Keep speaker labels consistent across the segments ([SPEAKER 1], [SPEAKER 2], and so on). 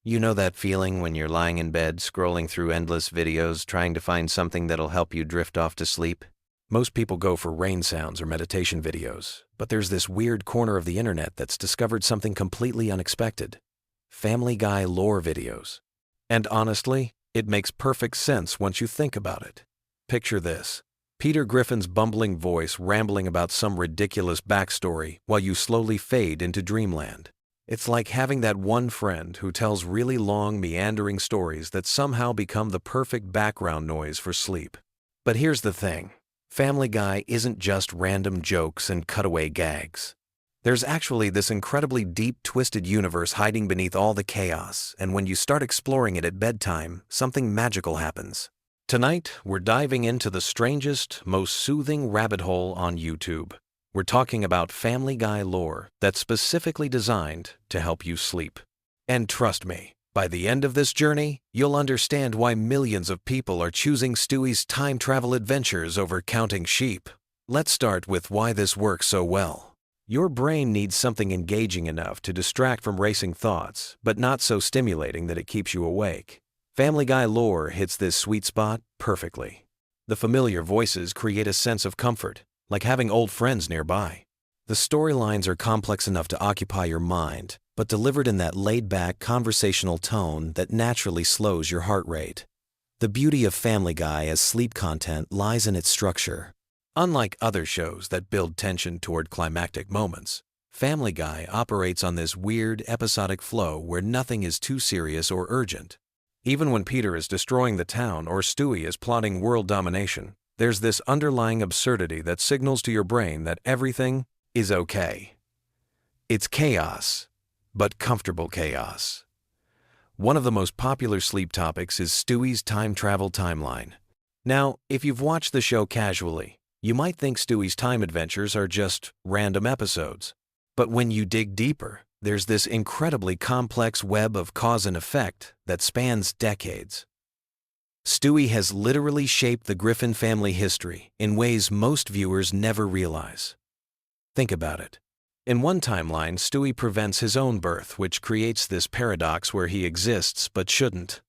[SPEAKER 1] You know that feeling when you're lying in bed scrolling through endless videos trying to find something that'll help you drift off to sleep? Most people go for rain sounds or meditation videos, but there's this weird corner of the internet that's discovered something completely unexpected: Family Guy lore videos. And honestly, it makes perfect sense once you think about it. Picture this: Peter Griffin's bumbling voice rambling about some ridiculous backstory while you slowly fade into dreamland. It's like having that one friend who tells really long, meandering stories that somehow become the perfect background noise for sleep. But here's the thing: Family Guy isn't just random jokes and cutaway gags. There's actually this incredibly deep, twisted universe hiding beneath all the chaos, and when you start exploring it at bedtime, something magical happens. Tonight, we're diving into the strangest, most soothing rabbit hole on YouTube. We're talking about Family Guy lore that's specifically designed to help you sleep. And trust me, by the end of this journey, you'll understand why millions of people are choosing Stewie's time travel adventures over counting sheep. Let's start with why this works so well. Your brain needs something engaging enough to distract from racing thoughts, but not so stimulating that it keeps you awake. Family Guy lore hits this sweet spot perfectly. The familiar voices create a sense of comfort, like having old friends nearby. The storylines are complex enough to occupy your mind, but delivered in that laid-back, conversational tone that naturally slows your heart rate. The beauty of Family Guy as sleep content lies in its structure. Unlike other shows that build tension toward climactic moments, Family Guy operates on this weird, episodic flow where nothing is too serious or urgent. Even when Peter is destroying the town or Stewie is plotting world domination, there's this underlying absurdity that signals to your brain that everything is okay. It's chaos, but comfortable chaos. One of the most popular sleep topics is Stewie's time travel timeline. Now, if you've watched the show casually, you might think Stewie's time adventures are just random episodes. But when you dig deeper, there's this incredibly complex web of cause and effect that spans decades. Stewie has literally shaped the Griffin family history in ways most viewers never realize. Think about it. In one timeline, Stewie prevents his own birth, which creates this paradox where he exists but shouldn't.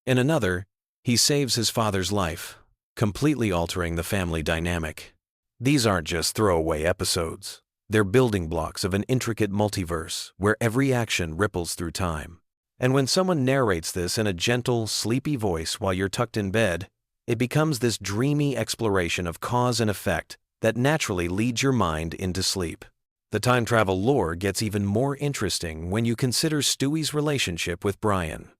[SPEAKER 1] In another, he saves his father's life, completely altering the family dynamic. These aren't just throwaway episodes. They're building blocks of an intricate multiverse where every action ripples through time. And when someone narrates this in a gentle, sleepy voice while you're tucked in bed, it becomes this dreamy exploration of cause and effect that naturally leads your mind into sleep. The time travel lore gets even more interesting when you consider Stewie's relationship with Brian.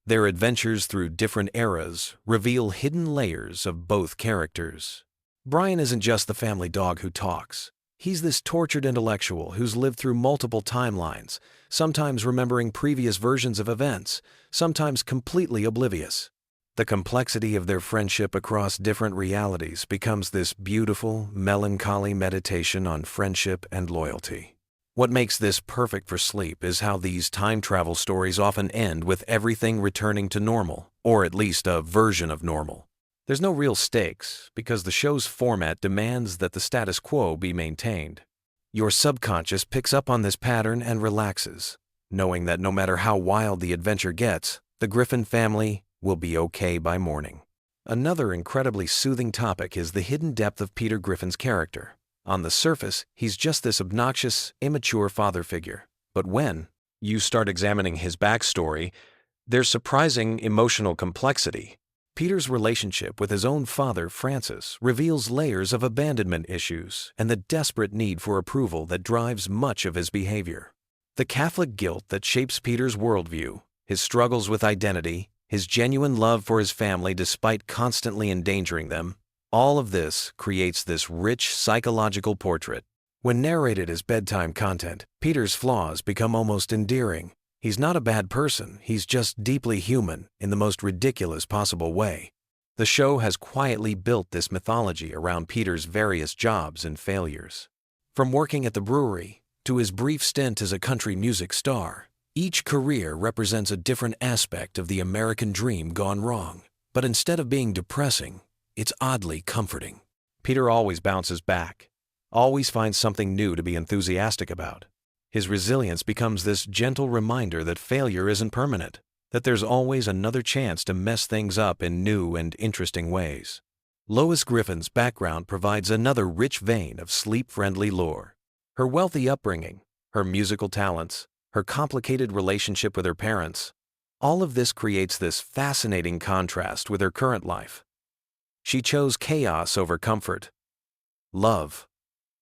[SPEAKER 1] Their adventures through different eras reveal hidden layers of both characters. Brian isn't just the family dog who talks. He's this tortured intellectual who's lived through multiple timelines, sometimes remembering previous versions of events, sometimes completely oblivious. The complexity of their friendship across different realities becomes this beautiful, melancholy meditation on friendship and loyalty. What makes this perfect for sleep is how these time travel stories often end with everything returning to normal, or at least a version of normal. There's no real stakes because the show's format demands that the status quo be maintained. Your subconscious picks up on this pattern and relaxes, knowing that no matter how wild the adventure gets, the Griffin family will be okay by morning. Another incredibly soothing topic is the hidden depth of Peter Griffin's character. On the surface, he's just this obnoxious, immature father figure. But when you start examining his backstory, there's surprising emotional complexity. Peter's relationship with his own father, Francis, reveals layers of abandonment issues and the desperate need for approval that drives much of his behavior. The Catholic guilt that shapes Peter's worldview, his struggles with identity, his genuine love for his family despite constantly endangering them, all of this creates this rich psychological portrait. When narrated as bedtime content, Peter's flaws become almost endearing. He's not a bad person, he's just deeply human in the most ridiculous possible way. The show has quietly built this mythology around Peter's various jobs and failures. From working at the brewery to his brief stint as a country music star, each career represents a different aspect of the American dream gone wrong. But instead of being depressing, it's oddly comforting. Peter always bounces back, always finds something new to be enthusiastic about. His resilience becomes this gentle reminder that failure isn't permanent, that there's always another chance to mess things up in new and interesting ways. Lois Griffin's background provides another rich vein of sleep-friendly lore. Her wealthy upbringing, her musical talents, her complicated relationship with her parents, all of this creates this fascinating contrast with her current life. She chose chaos over comfort, love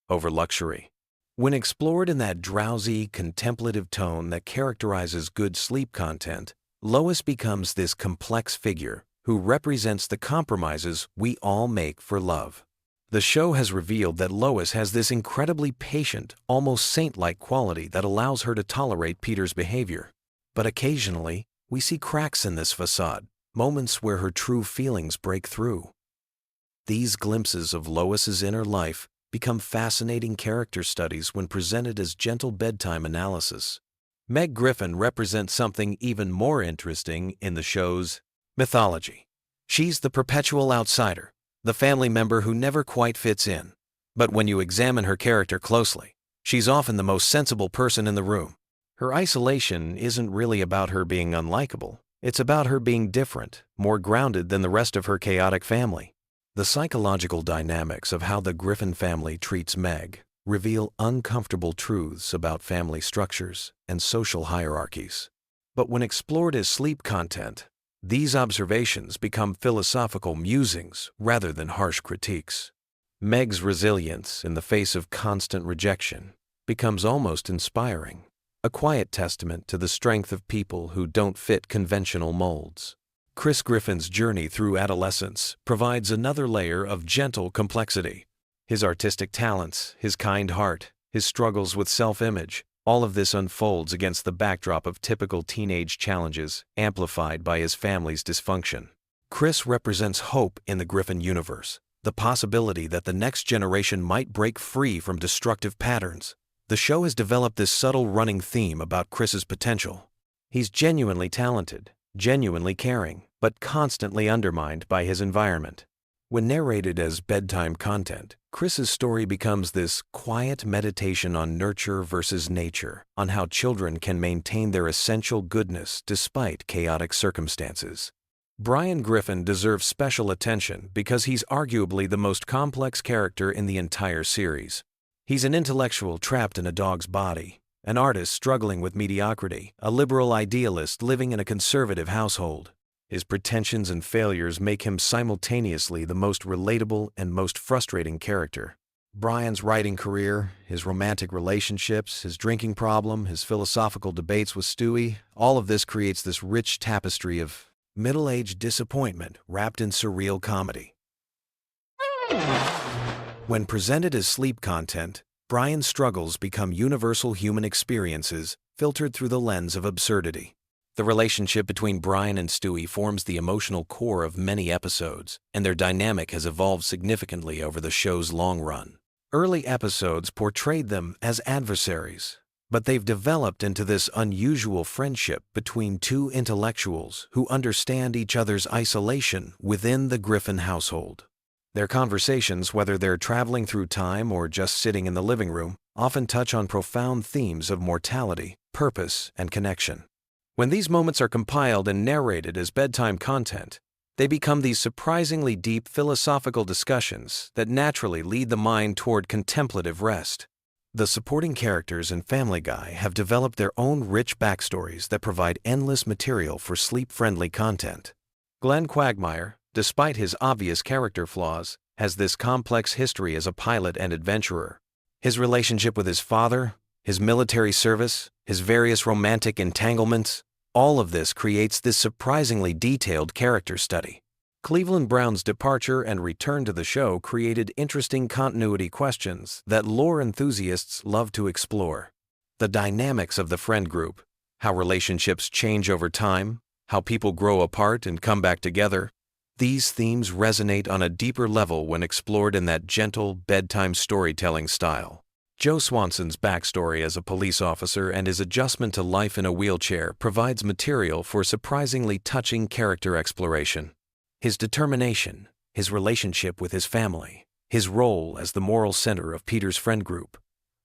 [SPEAKER 1] over luxury. When explored in that drowsy, contemplative tone that characterizes good sleep content, Lois becomes this complex figure who represents the compromises we all make for love. The show has revealed that Lois has this incredibly patient, almost saint-like quality that allows her to tolerate Peter's behavior. But occasionally, we see cracks in this facade, moments where her true feelings break through. These glimpses of Lois's inner life become fascinating character studies when presented as gentle bedtime analysis. Meg Griffin represents something even more interesting in the show's mythology. She's the perpetual outsider, the family member who never quite fits in. But when you examine her character closely, she's often the most sensible person in the room. Her isolation isn't really about her being unlikable. It's about her being different, more grounded than the rest of her chaotic family. The psychological dynamics of how the Griffin family treats Meg reveal uncomfortable truths about family structures and social hierarchies. But when explored as sleep content, these observations become philosophical musings rather than harsh critiques. Meg's resilience in the face of constant rejection becomes almost inspiring, a quiet testament to the strength of people who don't fit conventional molds. Chris Griffin's journey through adolescence provides another layer of gentle complexity. His artistic talents, his kind heart, his struggles with self-image, all of this unfolds against the backdrop of typical teenage challenges, amplified by his family's dysfunction. Chris represents hope in the Griffin universe, the possibility that the next generation might break free from destructive patterns. The show has developed this subtle running theme about Chris's potential. He's genuinely talented, genuinely caring, but constantly undermined by his environment. When narrated as bedtime content, Chris's story becomes this quiet meditation on nurture versus nature, on how children can maintain their essential goodness despite chaotic circumstances. Brian Griffin deserves special attention because he's arguably the most complex character in the entire series. He's an intellectual trapped in a dog's body, an artist struggling with mediocrity, a liberal idealist living in a conservative household. His pretensions and failures make him simultaneously the most relatable and most frustrating character. Brian's writing career, his romantic relationships, his drinking problem, his philosophical debates with Stewie, all of this creates this rich tapestry of middle-aged disappointment wrapped in surreal comedy. When presented as sleep content, Brian's struggles become universal human experiences filtered through the lens of absurdity. The relationship between Brian and Stewie forms the emotional core of many episodes, and their dynamic has evolved significantly over the show's long run. Early episodes portrayed them as adversaries, but they've developed into this unusual friendship between two intellectuals who understand each other's isolation within the Griffin household. Their conversations, whether they're traveling through time or just sitting in the living room, often touch on profound themes of mortality, purpose, and connection. When these moments are compiled and narrated as bedtime content, they become these surprisingly deep philosophical discussions that naturally lead the mind toward contemplative rest. The supporting characters in Family Guy have developed their own rich backstories that provide endless material for sleep-friendly content. Glenn Quagmire, despite his obvious character flaws, has this complex history as a pilot and adventurer. His relationship with his father, his military service, his various romantic entanglements, all of this creates this surprisingly detailed character study. Cleveland Brown's departure and return to the show created interesting continuity questions that lore enthusiasts love to explore. The dynamics of the friend group, how relationships change over time, how people grow apart and come back together, these themes resonate on a deeper level when explored in that gentle, bedtime storytelling style. Joe Swanson's backstory as a police officer and his adjustment to life in a wheelchair provides material for surprisingly touching character exploration. His determination, his relationship with his family, his role as the moral center of Peter's friend group,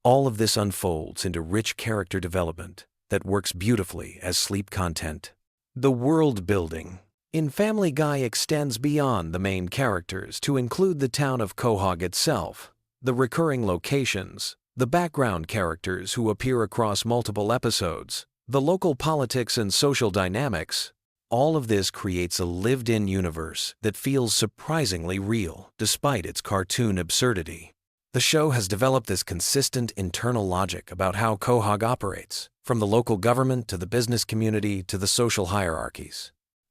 [SPEAKER 1] All of this unfolds into rich character development that works beautifully as sleep content. The world building in Family Guy extends beyond the main characters to include the town of Quahog itself, the recurring locations, the background characters who appear across multiple episodes, the local politics and social dynamics. All of this creates a lived-in universe that feels surprisingly real despite its cartoon absurdity. The show has developed this consistent internal logic about how Quahog operates, from the local government to the business community to the social hierarchies.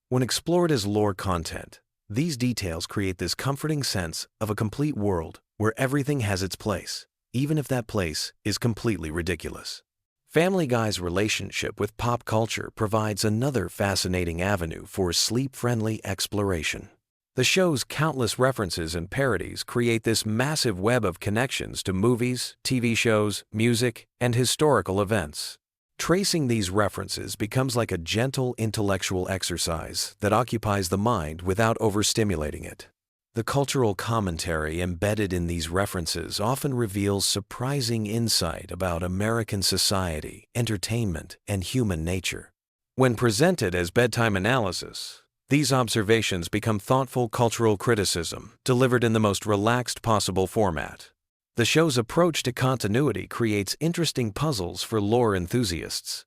[SPEAKER 1] When explored as lore content, these details create this comforting sense of a complete world where everything has its place, even if that place is completely ridiculous. Family Guy's relationship with pop culture provides another fascinating avenue for sleep-friendly exploration. The show's countless references and parodies create this massive web of connections to movies, TV shows, music, and historical events. Tracing these references becomes like a gentle intellectual exercise that occupies the mind without overstimulating it. The cultural commentary embedded in these references often reveals surprising insight about American society, entertainment, and human nature. When presented as bedtime analysis, these observations become thoughtful cultural criticism delivered in the most relaxed possible format. The show's approach to continuity creates interesting puzzles for lore enthusiasts.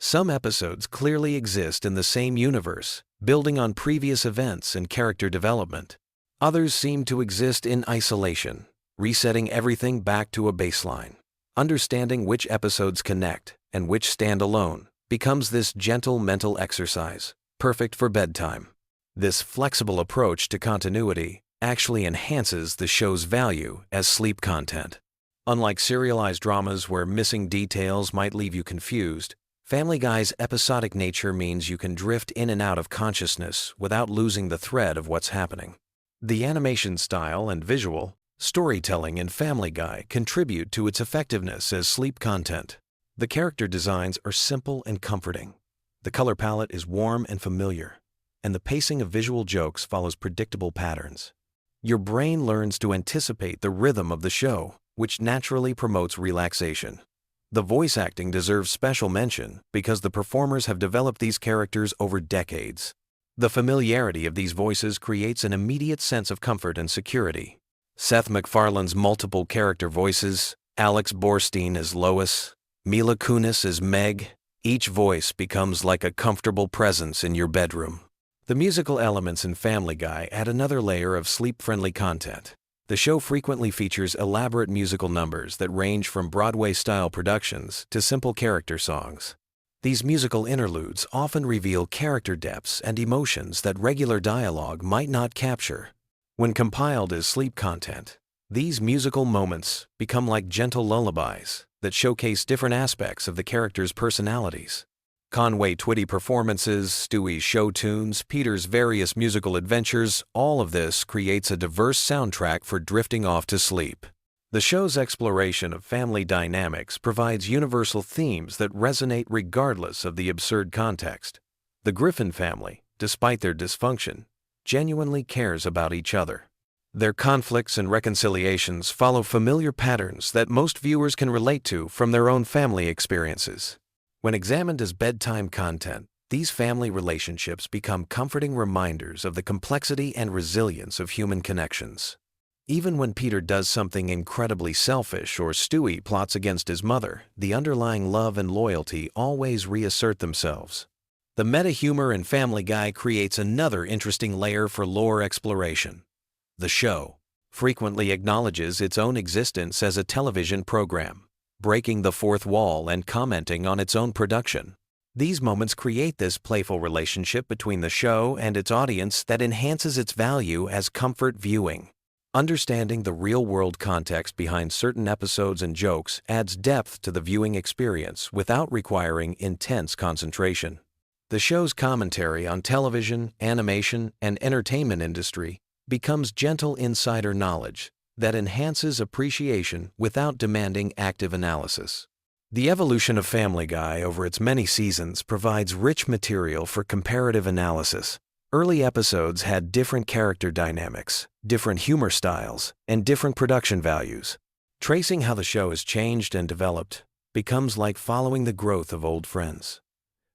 [SPEAKER 1] Some episodes clearly exist in the same universe, building on previous events and character development. Others seem to exist in isolation, resetting everything back to a baseline. Understanding which episodes connect and which stand alone becomes this gentle mental exercise, perfect for bedtime. This flexible approach to continuity actually enhances the show's value as sleep content. Unlike serialized dramas where missing details might leave you confused, Family Guy's episodic nature means you can drift in and out of consciousness without losing the thread of what's happening. The animation style and visual storytelling in Family Guy contribute to its effectiveness as sleep content. The character designs are simple and comforting. The color palette is warm and familiar, and the pacing of visual jokes follows predictable patterns. Your brain learns to anticipate the rhythm of the show, which naturally promotes relaxation. The voice acting deserves special mention because the performers have developed these characters over decades. The familiarity of these voices creates an immediate sense of comfort and security. Seth MacFarlane's multiple character voices, Alex Borstein as Lois, Mila Kunis as Meg, each voice becomes like a comfortable presence in your bedroom. The musical elements in Family Guy add another layer of sleep-friendly content. The show frequently features elaborate musical numbers that range from Broadway-style productions to simple character songs. These musical interludes often reveal character depths and emotions that regular dialogue might not capture. When compiled as sleep content, these musical moments become like gentle lullabies that showcase different aspects of the characters' personalities. Conway Twitty performances, Stewie's show tunes, Peter's various musical adventures, all of this creates a diverse soundtrack for drifting off to sleep. The show's exploration of family dynamics provides universal themes that resonate regardless of the absurd context. The Griffin family, despite their dysfunction, genuinely cares about each other. Their conflicts and reconciliations follow familiar patterns that most viewers can relate to from their own family experiences. When examined as bedtime content, these family relationships become comforting reminders of the complexity and resilience of human connections. Even when Peter does something incredibly selfish or Stewie plots against his mother, the underlying love and loyalty always reassert themselves. The meta-humor in Family Guy creates another interesting layer for lore exploration. The show frequently acknowledges its own existence as a television program, breaking the fourth wall and commenting on its own production. These moments create this playful relationship between the show and its audience that enhances its value as comfort viewing. Understanding the real-world context behind certain episodes and jokes adds depth to the viewing experience without requiring intense concentration. The show's commentary on television, animation, and entertainment industry becomes gentle insider knowledge that enhances appreciation without demanding active analysis. The evolution of Family Guy over its many seasons provides rich material for comparative analysis. Early episodes had different character dynamics, different humor styles, and different production values. Tracing how the show has changed and developed becomes like following the growth of old friends.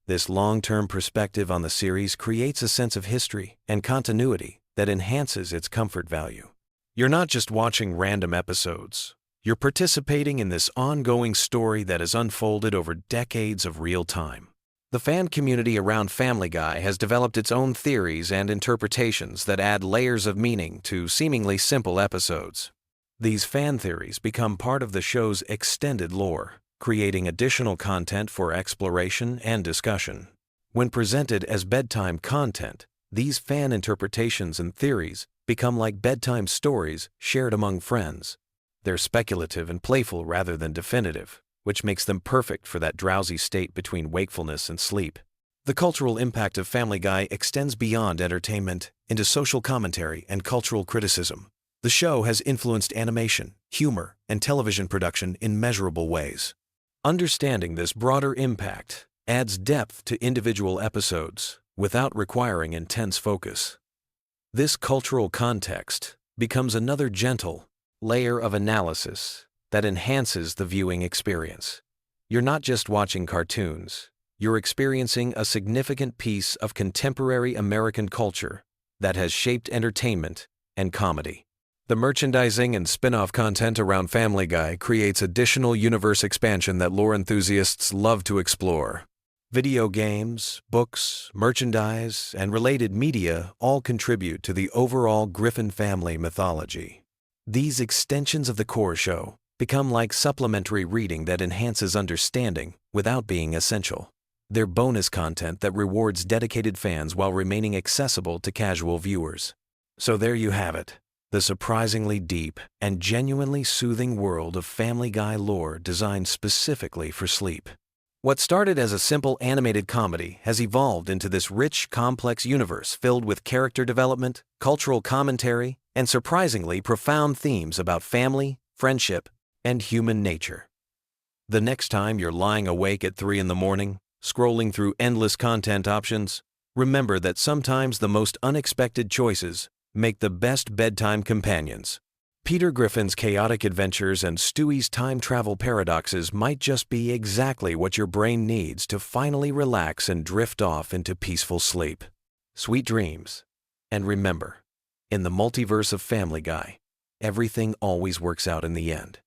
[SPEAKER 1] This long-term perspective on the series creates a sense of history and continuity that enhances its comfort value. You're not just watching random episodes. You're participating in this ongoing story that has unfolded over decades of real time. The fan community around Family Guy has developed its own theories and interpretations that add layers of meaning to seemingly simple episodes. These fan theories become part of the show's extended lore, creating additional content for exploration and discussion. When presented as bedtime content, these fan interpretations and theories become like bedtime stories shared among friends. They're speculative and playful rather than definitive, which makes them perfect for that drowsy state between wakefulness and sleep. The cultural impact of Family Guy extends beyond entertainment into social commentary and cultural criticism. The show has influenced animation, humor, and television production in measurable ways. Understanding this broader impact adds depth to individual episodes without requiring intense focus. This cultural context becomes another gentle layer of analysis that enhances the viewing experience. You're not just watching cartoons, you're experiencing a significant piece of contemporary American culture that has shaped entertainment and comedy. The merchandising and spin-off content around Family Guy creates additional universe expansion that lore enthusiasts love to explore. Video games, books, merchandise, and related media all contribute to the overall Griffin family mythology. These extensions of the core show become like supplementary reading that enhances understanding without being essential. They're bonus content that rewards dedicated fans while remaining accessible to casual viewers. So there you have it, the surprisingly deep and genuinely soothing world of Family Guy lore designed specifically for sleep. What started as a simple animated comedy has evolved into this rich, complex universe filled with character development, cultural commentary, and surprisingly profound themes about family, friendship, and human nature. The next time you're lying awake at 3 a.m, scrolling through endless content options, remember that sometimes the most unexpected choices make the best bedtime companions. Peter Griffin's chaotic adventures and Stewie's time travel paradoxes might just be exactly what your brain needs to finally relax and drift off into peaceful sleep. Sweet dreams. And remember, in the multiverse of Family Guy, everything always works out in the end,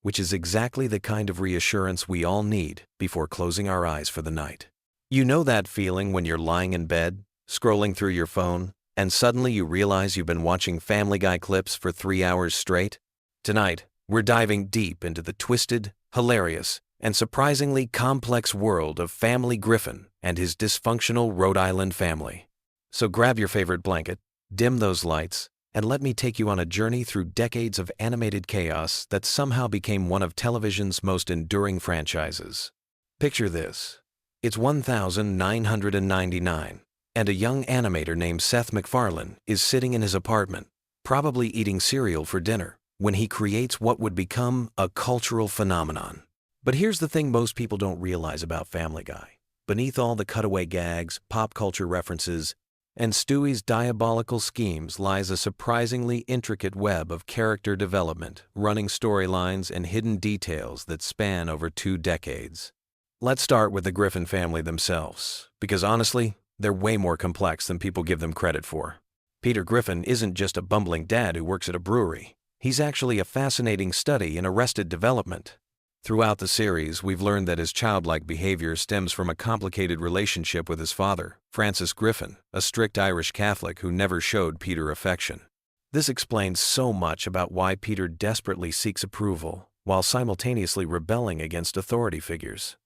[SPEAKER 1] which is exactly the kind of reassurance we all need before closing our eyes for the night. You know that feeling when you're lying in bed, scrolling through your phone, and suddenly you realize you've been watching Family Guy clips for 3 hours straight? Tonight, we're diving deep into the twisted, hilarious, and surprisingly complex world of Family Griffin and his dysfunctional Rhode Island family. So grab your favorite blanket, dim those lights, and let me take you on a journey through decades of animated chaos that somehow became one of television's most enduring franchises. Picture this. It's 1999. And a young animator named Seth MacFarlane is sitting in his apartment, probably eating cereal for dinner, when he creates what would become a cultural phenomenon. But here's the thing most people don't realize about Family Guy. Beneath all the cutaway gags, pop culture references, and Stewie's diabolical schemes lies a surprisingly intricate web of character development, running storylines, and hidden details that span over 2 decades. Let's start with the Griffin family themselves, because honestly, they're way more complex than people give them credit for. Peter Griffin isn't just a bumbling dad who works at a brewery. He's actually a fascinating study in arrested development. Throughout the series, we've learned that his childlike behavior stems from a complicated relationship with his father, Francis Griffin, a strict Irish Catholic who never showed Peter affection. This explains so much about why Peter desperately seeks approval, while simultaneously rebelling against authority figures.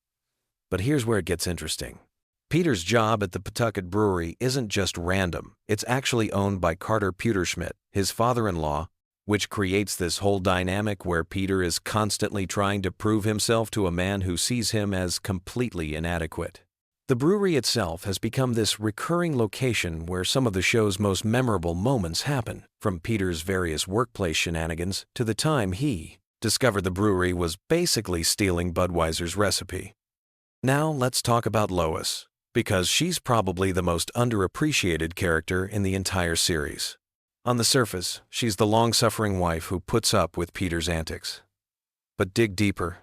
[SPEAKER 1] But here's where it gets interesting. Peter's job at the Pawtucket Brewery isn't just random, it's actually owned by Carter Pewterschmidt, his father-in-law, which creates this whole dynamic where Peter is constantly trying to prove himself to a man who sees him as completely inadequate. The brewery itself has become this recurring location where some of the show's most memorable moments happen, from Peter's various workplace shenanigans to the time he discovered the brewery was basically stealing Budweiser's recipe. Now let's talk about Lois, because she's probably the most underappreciated character in the entire series. On the surface, she's the long-suffering wife who puts up with Peter's antics. But dig deeper,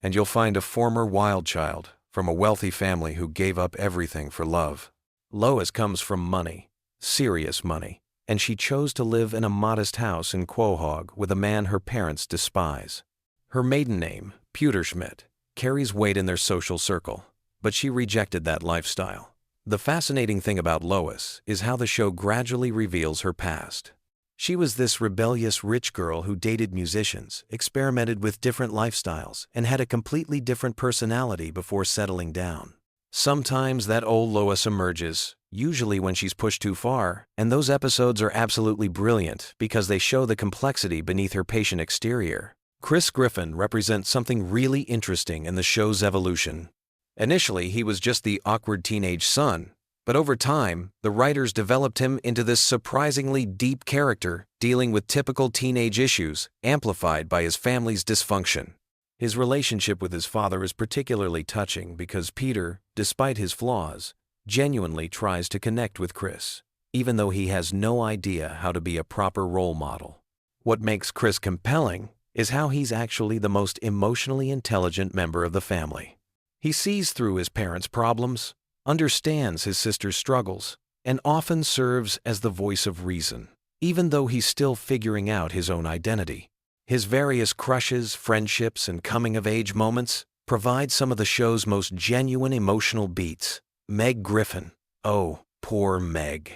[SPEAKER 1] and you'll find a former wild child from a wealthy family who gave up everything for love. Lois comes from money, serious money, and she chose to live in a modest house in Quahog with a man her parents despise. Her maiden name, Pewterschmidt, carries weight in their social circle, but she rejected that lifestyle. The fascinating thing about Lois is how the show gradually reveals her past. She was this rebellious rich girl who dated musicians, experimented with different lifestyles, and had a completely different personality before settling down. Sometimes that old Lois emerges, usually when she's pushed too far, and those episodes are absolutely brilliant because they show the complexity beneath her patient exterior. Chris Griffin represents something really interesting in the show's evolution. Initially, he was just the awkward teenage son, but over time, the writers developed him into this surprisingly deep character dealing with typical teenage issues, amplified by his family's dysfunction. His relationship with his father is particularly touching because Peter, despite his flaws, genuinely tries to connect with Chris, even though he has no idea how to be a proper role model. What makes Chris compelling is how he's actually the most emotionally intelligent member of the family. He sees through his parents' problems, understands his sister's struggles, and often serves as the voice of reason, even though he's still figuring out his own identity. His various crushes, friendships, and coming-of-age moments provide some of the show's most genuine emotional beats. Meg Griffin. Oh, poor Meg.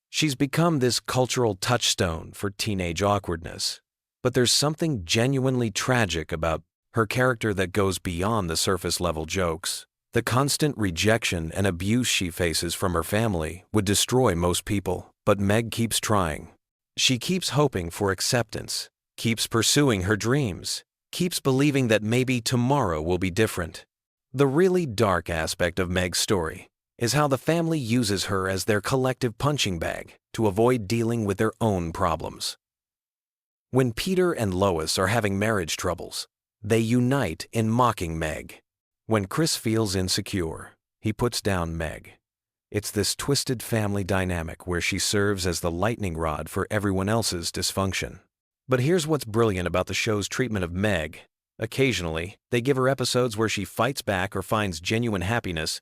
[SPEAKER 1] She's become this cultural touchstone for teenage awkwardness. But there's something genuinely tragic about her character that goes beyond the surface-level jokes. The constant rejection and abuse she faces from her family would destroy most people, but Meg keeps trying. She keeps hoping for acceptance, keeps pursuing her dreams, keeps believing that maybe tomorrow will be different. The really dark aspect of Meg's story is how the family uses her as their collective punching bag to avoid dealing with their own problems. When Peter and Lois are having marriage troubles, they unite in mocking Meg. When Chris feels insecure, he puts down Meg. It's this twisted family dynamic where she serves as the lightning rod for everyone else's dysfunction. But here's what's brilliant about the show's treatment of Meg. Occasionally, they give her episodes where she fights back or finds genuine happiness,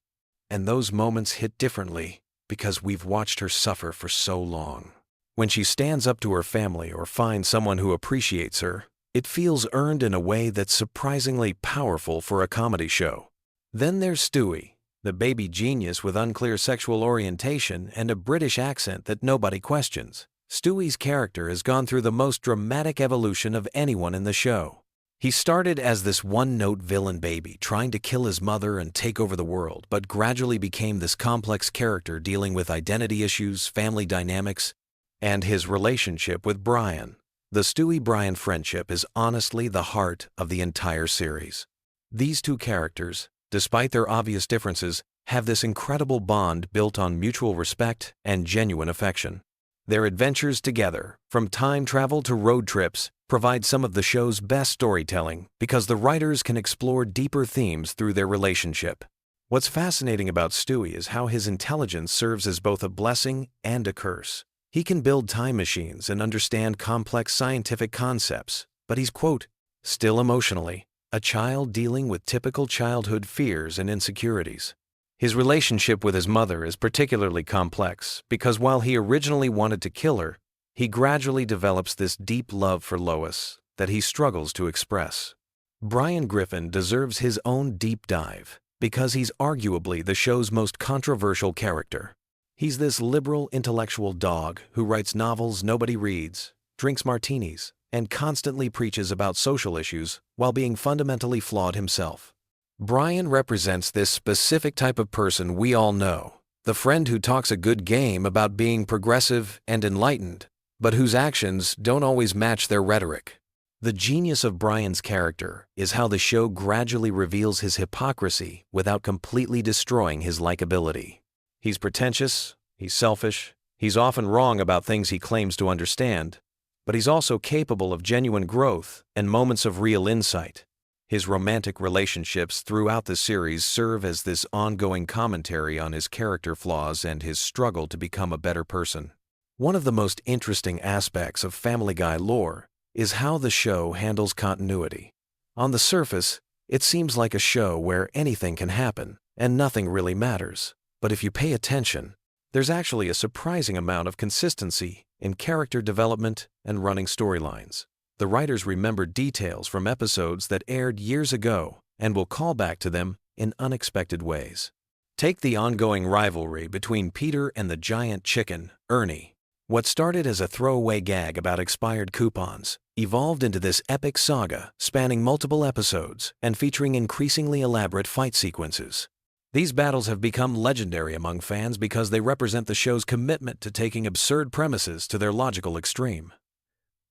[SPEAKER 1] and those moments hit differently because we've watched her suffer for so long. When she stands up to her family or finds someone who appreciates her, it feels earned in a way that's surprisingly powerful for a comedy show. Then there's Stewie, the baby genius with unclear sexual orientation and a British accent that nobody questions. Stewie's character has gone through the most dramatic evolution of anyone in the show. He started as this one-note villain baby trying to kill his mother and take over the world, but gradually became this complex character dealing with identity issues, family dynamics, and his relationship with Brian. The Stewie-Brian friendship is honestly the heart of the entire series. These two characters, despite their obvious differences, have this incredible bond built on mutual respect and genuine affection. Their adventures together, from time travel to road trips, provide some of the show's best storytelling because the writers can explore deeper themes through their relationship. What's fascinating about Stewie is how his intelligence serves as both a blessing and a curse. He can build time machines and understand complex scientific concepts, but he's, quote, still emotionally a child dealing with typical childhood fears and insecurities. His relationship with his mother is particularly complex because while he originally wanted to kill her, he gradually develops this deep love for Lois that he struggles to express. Brian Griffin deserves his own deep dive because he's arguably the show's most controversial character. He's this liberal intellectual dog who writes novels nobody reads, drinks martinis, and constantly preaches about social issues while being fundamentally flawed himself. Brian represents this specific type of person we all know, the friend who talks a good game about being progressive and enlightened, but whose actions don't always match their rhetoric. The genius of Brian's character is how the show gradually reveals his hypocrisy without completely destroying his likability. He's pretentious, he's selfish, he's often wrong about things he claims to understand, but he's also capable of genuine growth and moments of real insight. His romantic relationships throughout the series serve as this ongoing commentary on his character flaws and his struggle to become a better person. One of the most interesting aspects of Family Guy lore is how the show handles continuity. On the surface, it seems like a show where anything can happen and nothing really matters. But if you pay attention, there's actually a surprising amount of consistency in character development and running storylines. The writers remember details from episodes that aired years ago and will call back to them in unexpected ways. Take the ongoing rivalry between Peter and the giant chicken, Ernie. What started as a throwaway gag about expired coupons evolved into this epic saga spanning multiple episodes and featuring increasingly elaborate fight sequences. These battles have become legendary among fans because they represent the show's commitment to taking absurd premises to their logical extreme.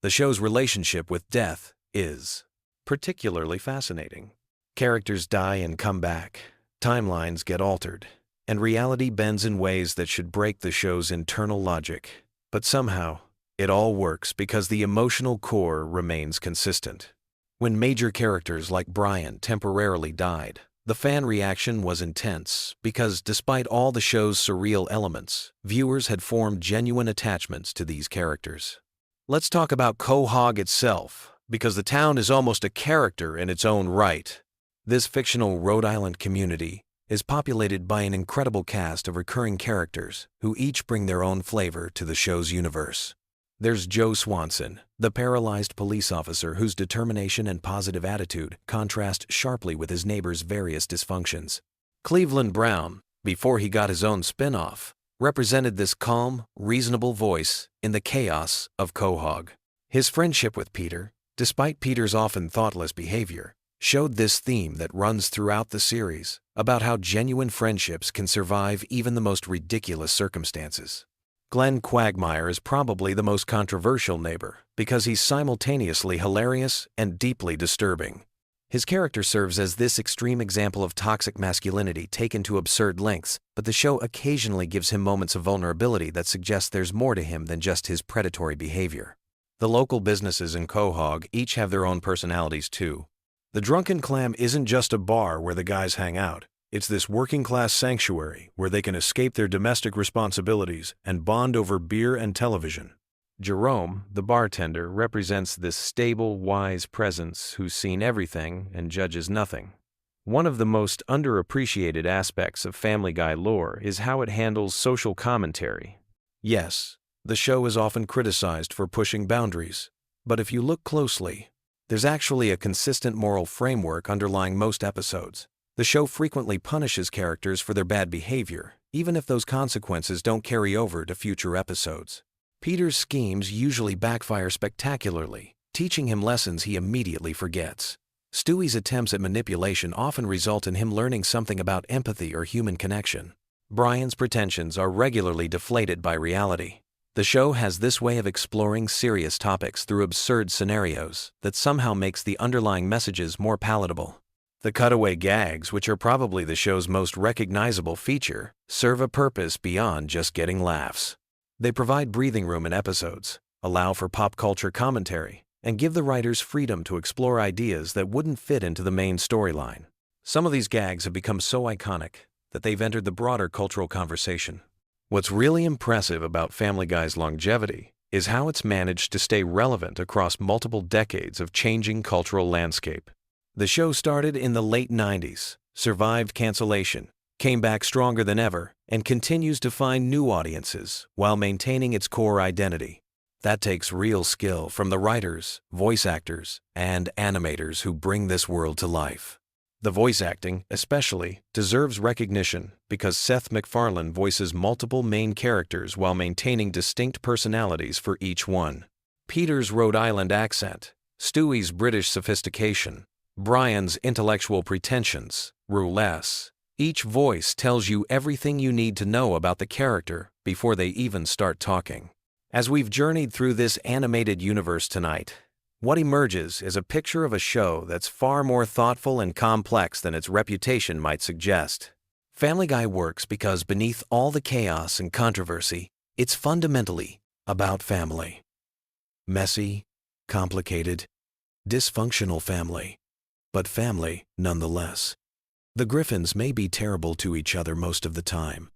[SPEAKER 1] The show's relationship with death is particularly fascinating. Characters die and come back, timelines get altered, and reality bends in ways that should break the show's internal logic. But somehow, it all works because the emotional core remains consistent. When major characters like Brian temporarily died, the fan reaction was intense because despite all the show's surreal elements, viewers had formed genuine attachments to these characters. Let's talk about Quahog itself, because the town is almost a character in its own right. This fictional Rhode Island community is populated by an incredible cast of recurring characters who each bring their own flavor to the show's universe. There's Joe Swanson, the paralyzed police officer whose determination and positive attitude contrast sharply with his neighbor's various dysfunctions. Cleveland Brown, before he got his own spin-off, represented this calm, reasonable voice in the chaos of Quahog. His friendship with Peter, despite Peter's often thoughtless behavior, showed this theme that runs throughout the series about how genuine friendships can survive even the most ridiculous circumstances. Glenn Quagmire is probably the most controversial neighbor because he's simultaneously hilarious and deeply disturbing. His character serves as this extreme example of toxic masculinity taken to absurd lengths, but the show occasionally gives him moments of vulnerability that suggest there's more to him than just his predatory behavior. The local businesses in Quahog each have their own personalities too. The Drunken Clam isn't just a bar where the guys hang out. It's this working-class sanctuary where they can escape their domestic responsibilities and bond over beer and television. Jerome, the bartender, represents this stable, wise presence who's seen everything and judges nothing. One of the most underappreciated aspects of Family Guy lore is how it handles social commentary. Yes, the show is often criticized for pushing boundaries, but if you look closely, there's actually a consistent moral framework underlying most episodes. The show frequently punishes characters for their bad behavior, even if those consequences don't carry over to future episodes. Peter's schemes usually backfire spectacularly, teaching him lessons he immediately forgets. Stewie's attempts at manipulation often result in him learning something about empathy or human connection. Brian's pretensions are regularly deflated by reality. The show has this way of exploring serious topics through absurd scenarios that somehow makes the underlying messages more palatable. The cutaway gags, which are probably the show's most recognizable feature, serve a purpose beyond just getting laughs. They provide breathing room in episodes, allow for pop culture commentary, and give the writers freedom to explore ideas that wouldn't fit into the main storyline. Some of these gags have become so iconic that they've entered the broader cultural conversation. What's really impressive about Family Guy's longevity is how it's managed to stay relevant across multiple decades of changing cultural landscape. The show started in the late 90s, survived cancellation, came back stronger than ever, and continues to find new audiences while maintaining its core identity. That takes real skill from the writers, voice actors, and animators who bring this world to life. The voice acting, especially, deserves recognition because Seth MacFarlane voices multiple main characters while maintaining distinct personalities for each one. Peter's Rhode Island accent, Stewie's British sophistication, Brian's intellectual pretensions, roulette. Each voice tells you everything you need to know about the character before they even start talking. As we've journeyed through this animated universe tonight, what emerges is a picture of a show that's far more thoughtful and complex than its reputation might suggest. Family Guy works because beneath all the chaos and controversy, it's fundamentally about family. Messy, complicated, dysfunctional family. But family nonetheless. The Griffins may be terrible to each other most of the time,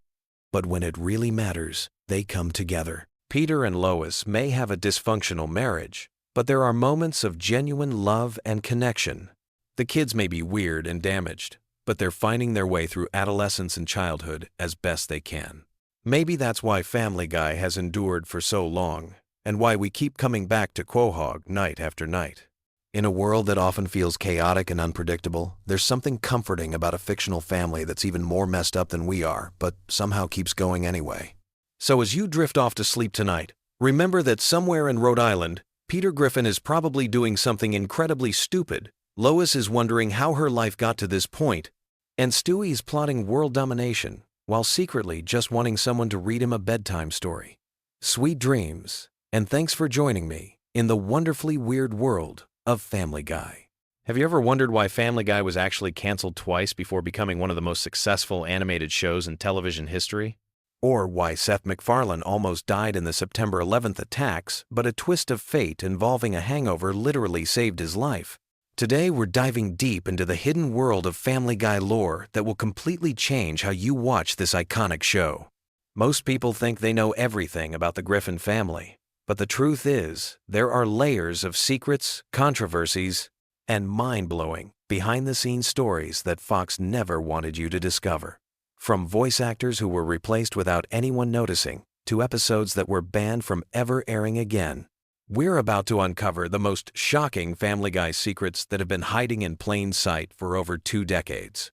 [SPEAKER 1] but when it really matters, they come together. Peter and Lois may have a dysfunctional marriage, but there are moments of genuine love and connection. The kids may be weird and damaged, but they're finding their way through adolescence and childhood as best they can. Maybe that's why Family Guy has endured for so long, and why we keep coming back to Quahog night after night. In a world that often feels chaotic and unpredictable, there's something comforting about a fictional family that's even more messed up than we are, but somehow keeps going anyway. So as you drift off to sleep tonight, remember that somewhere in Rhode Island, Peter Griffin is probably doing something incredibly stupid, Lois is wondering how her life got to this point, and Stewie is plotting world domination, while secretly just wanting someone to read him a bedtime story. Sweet dreams, and thanks for joining me in the wonderfully weird world of Family Guy. Have you ever wondered why Family Guy was actually canceled twice before becoming one of the most successful animated shows in television history? Or why Seth MacFarlane almost died in the September 11th attacks, but a twist of fate involving a hangover literally saved his life? Today we're diving deep into the hidden world of Family Guy lore that will completely change how you watch this iconic show. Most people think they know everything about the Griffin family. But the truth is, there are layers of secrets, controversies, and mind-blowing, behind-the-scenes stories that Fox never wanted you to discover. From voice actors who were replaced without anyone noticing, to episodes that were banned from ever airing again, we're about to uncover the most shocking Family Guy secrets that have been hiding in plain sight for over 2 decades.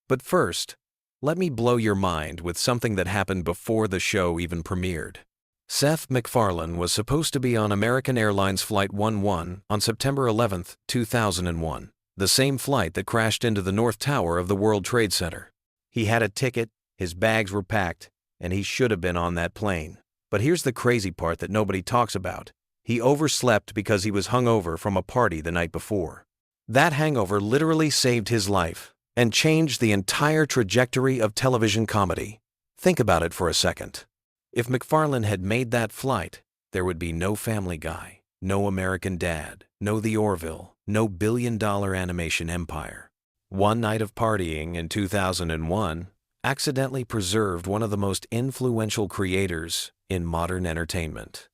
[SPEAKER 1] But first, let me blow your mind with something that happened before the show even premiered. Seth MacFarlane was supposed to be on American Airlines Flight 11 on September 11, 2001, the same flight that crashed into the North Tower of the World Trade Center. He had a ticket, his bags were packed, and he should have been on that plane. But here's the crazy part that nobody talks about. He overslept because he was hungover from a party the night before. That hangover literally saved his life and changed the entire trajectory of television comedy. Think about it for a second. If MacFarlane had made that flight, there would be no Family Guy, no American Dad, no The Orville, no billion-dollar animation empire. One night of partying in 2001 accidentally preserved one of the most influential creators in modern entertainment.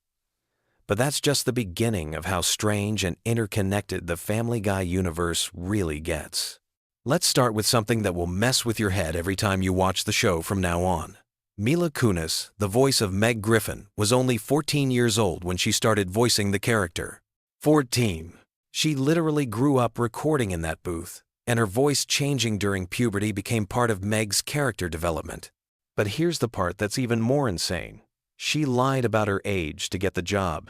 [SPEAKER 1] But that's just the beginning of how strange and interconnected the Family Guy universe really gets. Let's start with something that will mess with your head every time you watch the show from now on. Mila Kunis, the voice of Meg Griffin, was only 14 years old when she started voicing the character. 14. She literally grew up recording in that booth, and her voice changing during puberty became part of Meg's character development. But here's the part that's even more insane. She lied about her age to get the job.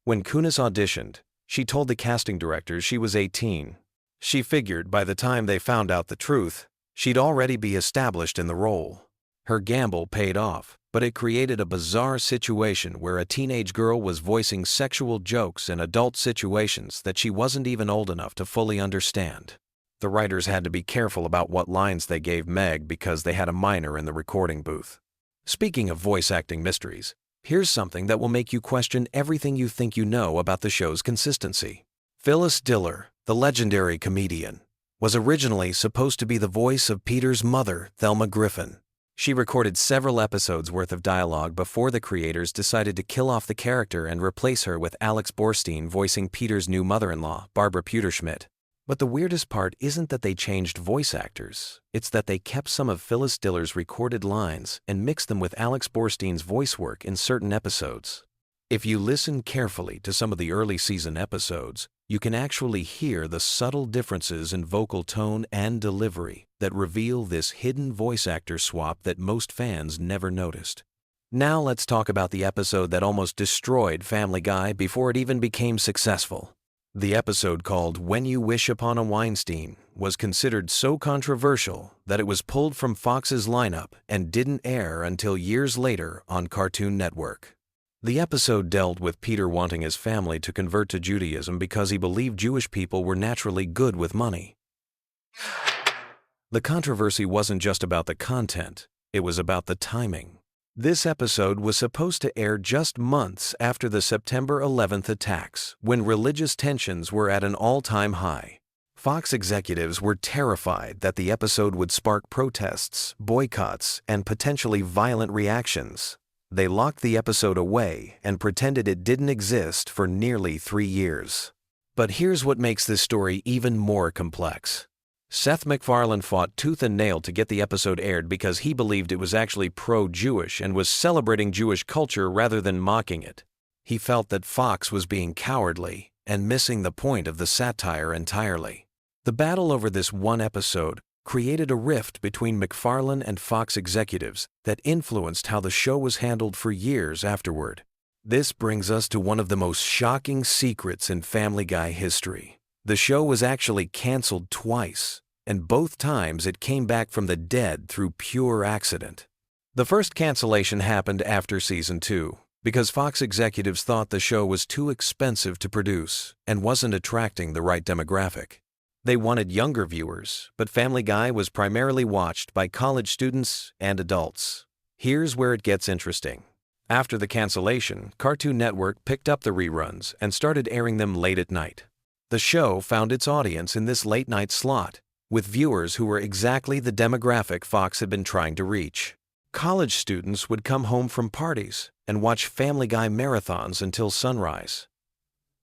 [SPEAKER 1] When Kunis auditioned, she told the casting directors she was 18. She figured by the time they found out the truth, she'd already be established in the role. Her gamble paid off, but it created a bizarre situation where a teenage girl was voicing sexual jokes in adult situations that she wasn't even old enough to fully understand. The writers had to be careful about what lines they gave Meg because they had a minor in the recording booth. Speaking of voice acting mysteries, here's something that will make you question everything you think you know about the show's consistency. Phyllis Diller, the legendary comedian, was originally supposed to be the voice of Peter's mother, Thelma Griffin. She recorded several episodes worth of dialogue before the creators decided to kill off the character and replace her with Alex Borstein voicing Peter's new mother-in-law, Barbara Puderschmidt. But the weirdest part isn't that they changed voice actors, it's that they kept some of Phyllis Diller's recorded lines and mixed them with Alex Borstein's voice work in certain episodes. If you listen carefully to some of the early season episodes, you can actually hear the subtle differences in vocal tone and delivery that reveal this hidden voice actor swap that most fans never noticed. Now let's talk about the episode that almost destroyed Family Guy before it even became successful. The episode called When You Wish Upon a Weinstein was considered so controversial that it was pulled from Fox's lineup and didn't air until years later on Cartoon Network. The episode dealt with Peter wanting his family to convert to Judaism because he believed Jewish people were naturally good with money. The controversy wasn't just about the content, it was about the timing. This episode was supposed to air just months after the September 11th attacks, when religious tensions were at an all-time high. Fox executives were terrified that the episode would spark protests, boycotts, and potentially violent reactions. They locked the episode away and pretended it didn't exist for nearly 3 years. But here's what makes this story even more complex. Seth MacFarlane fought tooth and nail to get the episode aired because he believed it was actually pro-Jewish and was celebrating Jewish culture rather than mocking it. He felt that Fox was being cowardly and missing the point of the satire entirely. The battle over this one episode created a rift between MacFarlane and Fox executives that influenced how the show was handled for years afterward. This brings us to one of the most shocking secrets in Family Guy history. The show was actually canceled twice, and both times it came back from the dead through pure accident. The first cancellation happened after season 2, because Fox executives thought the show was too expensive to produce and wasn't attracting the right demographic. They wanted younger viewers, but Family Guy was primarily watched by college students and adults. Here's where it gets interesting. After the cancellation, Cartoon Network picked up the reruns and started airing them late at night. The show found its audience in this late-night slot, with viewers who were exactly the demographic Fox had been trying to reach. College students would come home from parties and watch Family Guy marathons until sunrise.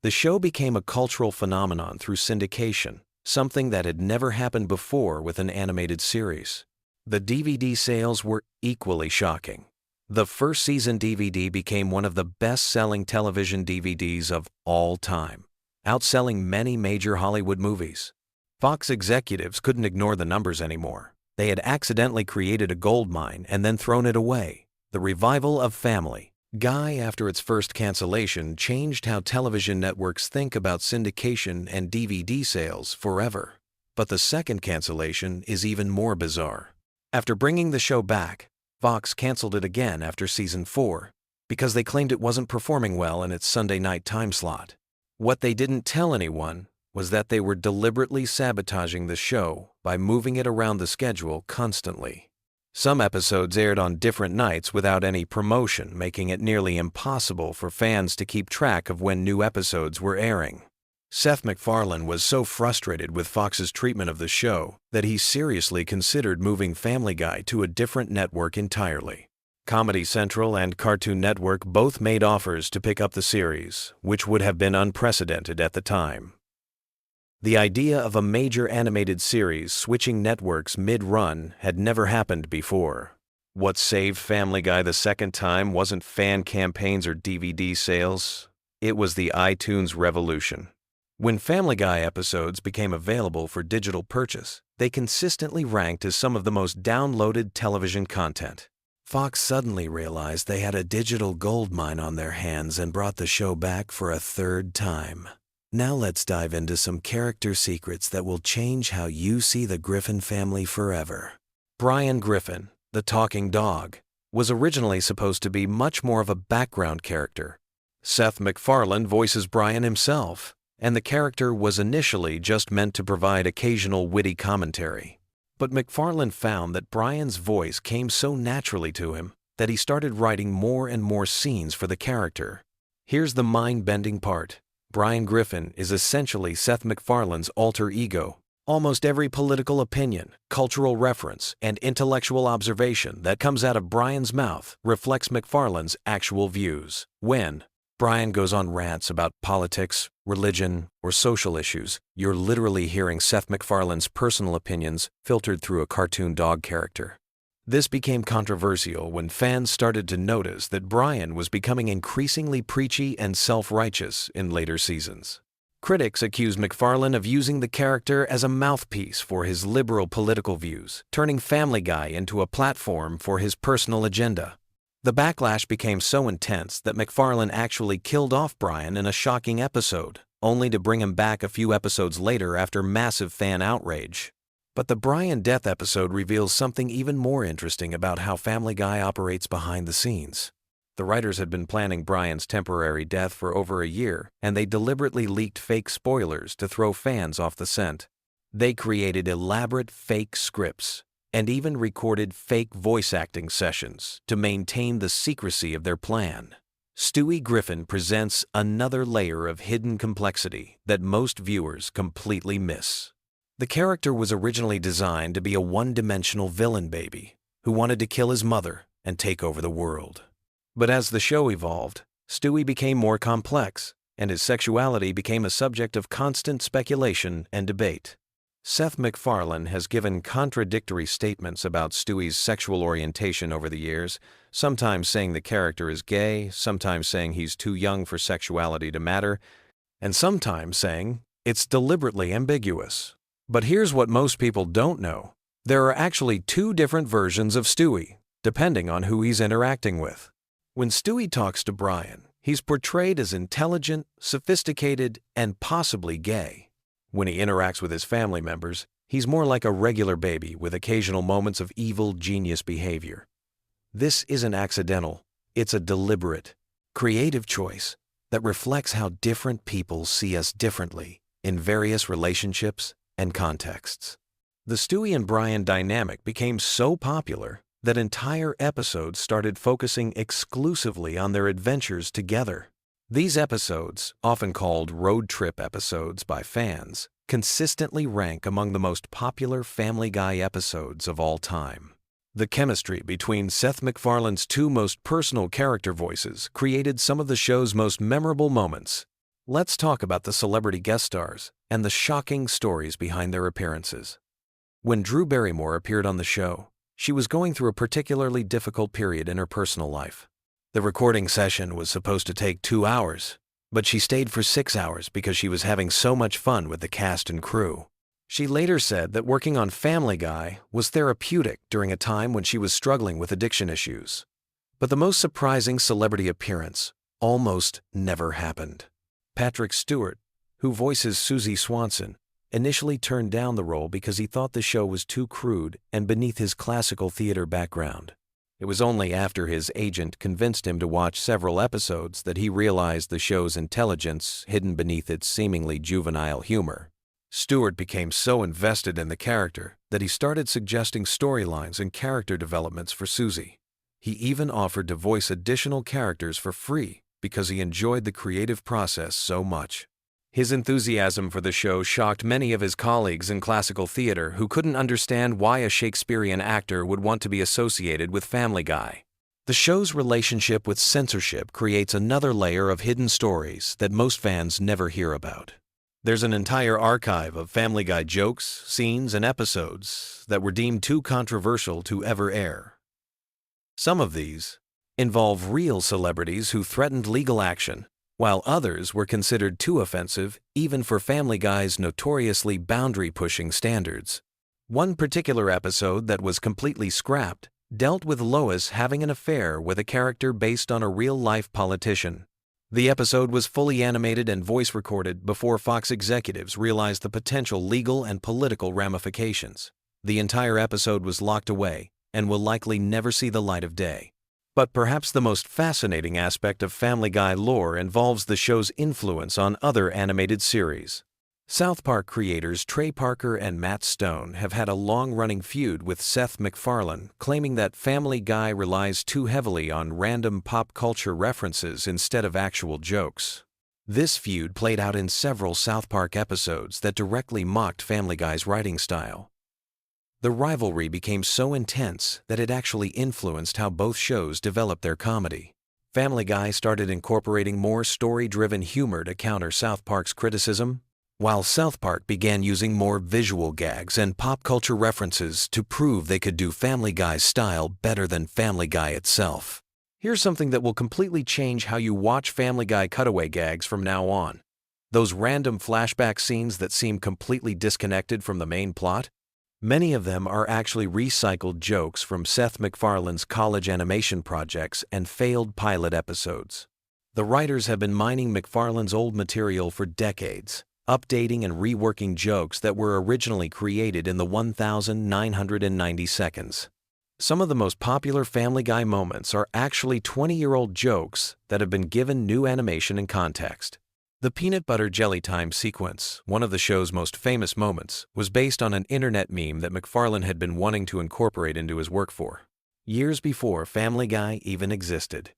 [SPEAKER 1] The show became a cultural phenomenon through syndication, something that had never happened before with an animated series. The DVD sales were equally shocking. The first season DVD became one of the best-selling television DVDs of all time, outselling many major Hollywood movies. Fox executives couldn't ignore the numbers anymore. They had accidentally created a gold mine and then thrown it away. The revival of Family Guy after its first cancellation changed how television networks think about syndication and DVD sales forever. But the second cancellation is even more bizarre. After bringing the show back, Fox canceled it again after season 4 because they claimed it wasn't performing well in its Sunday night time slot. What they didn't tell anyone was that they were deliberately sabotaging the show by moving it around the schedule constantly. Some episodes aired on different nights without any promotion, making it nearly impossible for fans to keep track of when new episodes were airing. Seth MacFarlane was so frustrated with Fox's treatment of the show that he seriously considered moving Family Guy to a different network entirely. Comedy Central and Cartoon Network both made offers to pick up the series, which would have been unprecedented at the time. The idea of a major animated series switching networks mid-run had never happened before. What saved Family Guy the second time wasn't fan campaigns or DVD sales. It was the iTunes revolution. When Family Guy episodes became available for digital purchase, they consistently ranked as some of the most downloaded television content. Fox suddenly realized they had a digital gold mine on their hands and brought the show back for a third time. Now let's dive into some character secrets that will change how you see the Griffin family forever. Brian Griffin, the talking dog, was originally supposed to be much more of a background character. Seth MacFarlane voices Brian himself, and the character was initially just meant to provide occasional witty commentary. But MacFarlane found that Brian's voice came so naturally to him that he started writing more and more scenes for the character. Here's the mind-bending part. Brian Griffin is essentially Seth MacFarlane's alter ego. Almost every political opinion, cultural reference, and intellectual observation that comes out of Brian's mouth reflects MacFarlane's actual views. When Brian goes on rants about politics, religion, or social issues, you're literally hearing Seth MacFarlane's personal opinions filtered through a cartoon dog character. This became controversial when fans started to notice that Brian was becoming increasingly preachy and self-righteous in later seasons. Critics accused MacFarlane of using the character as a mouthpiece for his liberal political views, turning Family Guy into a platform for his personal agenda. The backlash became so intense that MacFarlane actually killed off Brian in a shocking episode, only to bring him back a few episodes later after massive fan outrage. But the Brian death episode reveals something even more interesting about how Family Guy operates behind the scenes. The writers had been planning Brian's temporary death for over a year, and they deliberately leaked fake spoilers to throw fans off the scent. They created elaborate fake scripts and even recorded fake voice acting sessions to maintain the secrecy of their plan. Stewie Griffin presents another layer of hidden complexity that most viewers completely miss. The character was originally designed to be a one-dimensional villain baby who wanted to kill his mother and take over the world. But as the show evolved, Stewie became more complex. and his sexuality became a subject of constant speculation and debate. Seth MacFarlane has given contradictory statements about Stewie's sexual orientation over the years, sometimes saying the character is gay, sometimes saying he's too young for sexuality to matter, and sometimes saying it's deliberately ambiguous. But here's what most people don't know. There are actually two different versions of Stewie, depending on who he's interacting with. When Stewie talks to Brian, he's portrayed as intelligent, sophisticated, and possibly gay. When he interacts with his family members, he's more like a regular baby with occasional moments of evil genius behavior. This isn't accidental. It's a deliberate, creative choice that reflects how different people see us differently in various relationships and contexts. The Stewie and Brian dynamic became so popular that entire episodes started focusing exclusively on their adventures together. These episodes, often called road trip episodes by fans, consistently rank among the most popular Family Guy episodes of all time. The chemistry between Seth MacFarlane's two most personal character voices created some of the show's most memorable moments. Let's talk about the celebrity guest stars and the shocking stories behind their appearances. When Drew Barrymore appeared on the show, she was going through a particularly difficult period in her personal life. The recording session was supposed to take 2 hours, but she stayed for 6 hours because she was having so much fun with the cast and crew. She later said that working on Family Guy was therapeutic during a time when she was struggling with addiction issues. But the most surprising celebrity appearance almost never happened. Patrick Stewart, who voices Susie Swanson, initially turned down the role because he thought the show was too crude and beneath his classical theater background. It was only after his agent convinced him to watch several episodes that he realized the show's intelligence hidden beneath its seemingly juvenile humor. Stewart became so invested in the character that he started suggesting storylines and character developments for Susie. He even offered to voice additional characters for free because he enjoyed the creative process so much. His enthusiasm for the show shocked many of his colleagues in classical theater who couldn't understand why a Shakespearean actor would want to be associated with Family Guy. The show's relationship with censorship creates another layer of hidden stories that most fans never hear about. There's an entire archive of Family Guy jokes, scenes, and episodes that were deemed too controversial to ever air. Some of these involve real celebrities who threatened legal action, while others were considered too offensive even for Family Guy's notoriously boundary-pushing standards. One particular episode that was completely scrapped dealt with Lois having an affair with a character based on a real-life politician. The episode was fully animated and voice recorded before Fox executives realized the potential legal and political ramifications. The entire episode was locked away and will likely never see the light of day. But perhaps the most fascinating aspect of Family Guy lore involves the show's influence on other animated series. South Park creators Trey Parker and Matt Stone have had a long-running feud with Seth MacFarlane, claiming that Family Guy relies too heavily on random pop culture references instead of actual jokes. This feud played out in several South Park episodes that directly mocked Family Guy's writing style. The rivalry became so intense that it actually influenced how both shows developed their comedy. Family Guy started incorporating more story-driven humor to counter South Park's criticism, while South Park began using more visual gags and pop culture references to prove they could do Family Guy's style better than Family Guy itself. Here's something that will completely change how you watch Family Guy cutaway gags from now on. Those random flashback scenes that seem completely disconnected from the main plot? Many of them are actually recycled jokes from Seth MacFarlane's college animation projects and failed pilot episodes. The writers have been mining MacFarlane's old material for decades, updating and reworking jokes that were originally created in the 1,990 seconds. Some of the most popular Family Guy moments are actually 20-year-old jokes that have been given new animation and context. The peanut butter jelly time sequence, one of the show's most famous moments, was based on an internet meme that MacFarlane had been wanting to incorporate into his work for years before Family Guy even existed.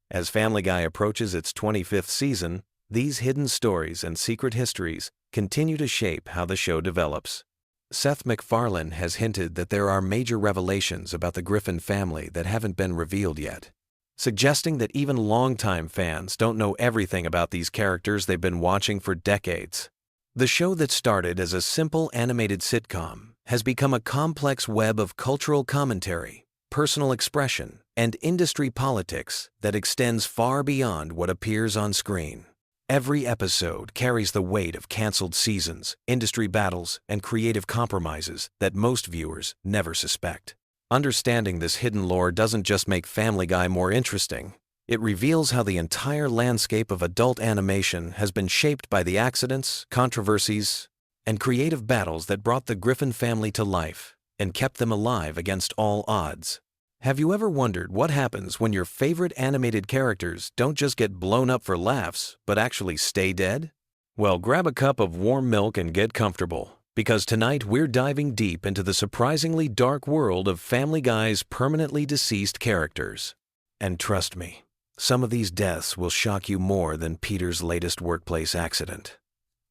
[SPEAKER 1] As Family Guy approaches its 25th season, these hidden stories and secret histories continue to shape how the show develops. Seth MacFarlane has hinted that there are major revelations about the Griffin family that haven't been revealed yet. suggesting that even longtime fans don't know everything about these characters they've been watching for decades. The show that started as a simple animated sitcom has become a complex web of cultural commentary, personal expression, and industry politics that extends far beyond what appears on screen. Every episode carries the weight of canceled seasons, industry battles, and creative compromises that most viewers never suspect. Understanding this hidden lore doesn't just make Family Guy more interesting. It reveals how the entire landscape of adult animation has been shaped by the accidents, controversies, and creative battles that brought the Griffin family to life and kept them alive against all odds. Have you ever wondered what happens when your favorite animated characters don't just get blown up for laughs, but actually stay dead? Well, grab a cup of warm milk and get comfortable, because tonight we're diving deep into the surprisingly dark world of Family Guy's permanently deceased characters. And trust me, some of these deaths will shock you more than Peter's latest workplace accident.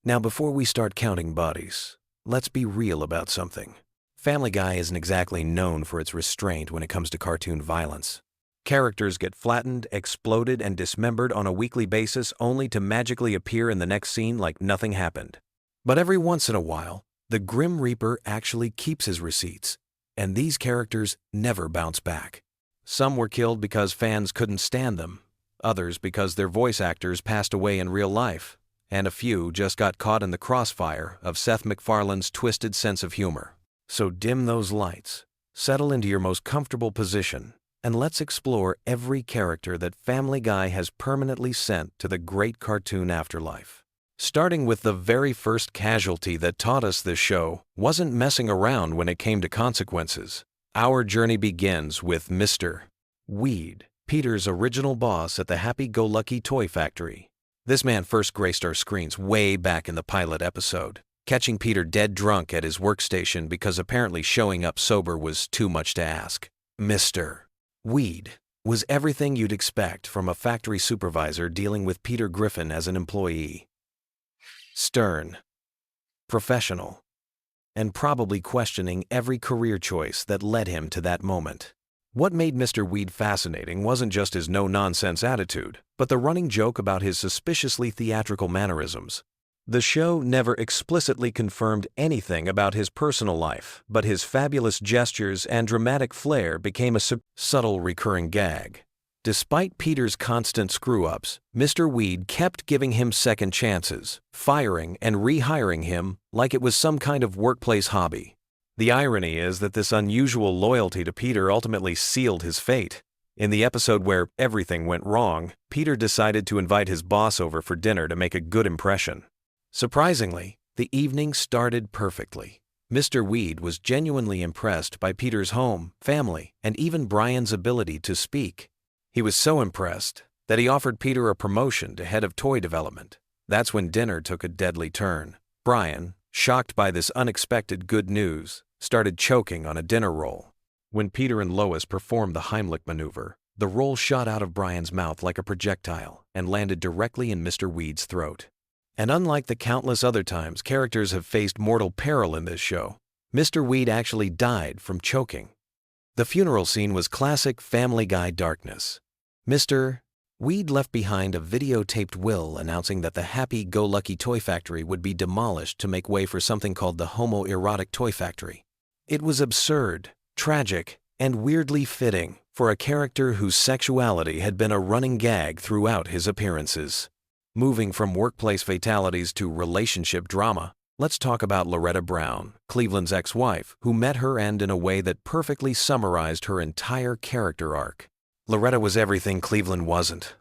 [SPEAKER 1] Now, before we start counting bodies, let's be real about something. Family Guy isn't exactly known for its restraint when it comes to cartoon violence. Characters get flattened, exploded, and dismembered on a weekly basis only to magically appear in the next scene like nothing happened. But every once in a while, the Grim Reaper actually keeps his receipts, and these characters never bounce back. Some were killed because fans couldn't stand them, others because their voice actors passed away in real life, and a few just got caught in the crossfire of Seth MacFarlane's twisted sense of humor. So dim those lights, settle into your most comfortable position, and let's explore every character that Family Guy has permanently sent to the great cartoon afterlife. Starting with the very first casualty that taught us this show wasn't messing around when it came to consequences. Our journey begins with Mr. Weed, Peter's original boss at the happy-go-lucky toy factory. This man first graced our screens way back in the pilot episode, catching Peter dead drunk at his workstation because apparently showing up sober was too much to ask. Mr. Weed was everything you'd expect from a factory supervisor dealing with Peter Griffin as an employee. Stern, professional, and probably questioning every career choice that led him to that moment. What made Mr. Weed fascinating wasn't just his no-nonsense attitude, but the running joke about his suspiciously theatrical mannerisms. The show never explicitly confirmed anything about his personal life, but his fabulous gestures and dramatic flair became a subtle recurring gag. Despite Peter's constant screw-ups, Mr. Weed kept giving him second chances, firing and rehiring him like it was some kind of workplace hobby. The irony is that this unusual loyalty to Peter ultimately sealed his fate. In the episode where everything went wrong, Peter decided to invite his boss over for dinner to make a good impression. Surprisingly, the evening started perfectly. Mr. Weed was genuinely impressed by Peter's home, family, and even Brian's ability to speak. He was so impressed that he offered Peter a promotion to head of toy development. That's when dinner took a deadly turn. Brian, shocked by this unexpected good news, started choking on a dinner roll. When Peter and Lois performed the Heimlich maneuver, the roll shot out of Brian's mouth like a projectile and landed directly in Mr. Weed's throat. And unlike the countless other times characters have faced mortal peril in this show, Mr. Weed actually died from choking. The funeral scene was classic Family Guy darkness. Mr. Weed left behind a videotaped will announcing that the happy-go-lucky toy factory would be demolished to make way for something called the homoerotic toy factory. It was absurd, tragic, and weirdly fitting for a character whose sexuality had been a running gag throughout his appearances. Moving from workplace fatalities to relationship drama, let's talk about Loretta Brown, Cleveland's ex-wife, who met her end in a way that perfectly summarized her entire character arc. Loretta was everything Cleveland wasn't.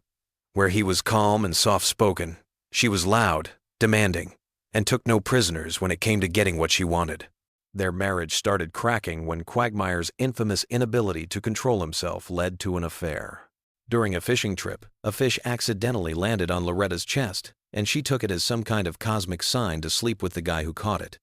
[SPEAKER 1] Where he was calm and soft-spoken, she was loud, demanding, and took no prisoners when it came to getting what she wanted. Their marriage started cracking when Quagmire's infamous inability to control himself led to an affair. During a fishing trip, a fish accidentally landed on Loretta's chest, and she took it as some kind of cosmic sign to sleep with the guy who caught it.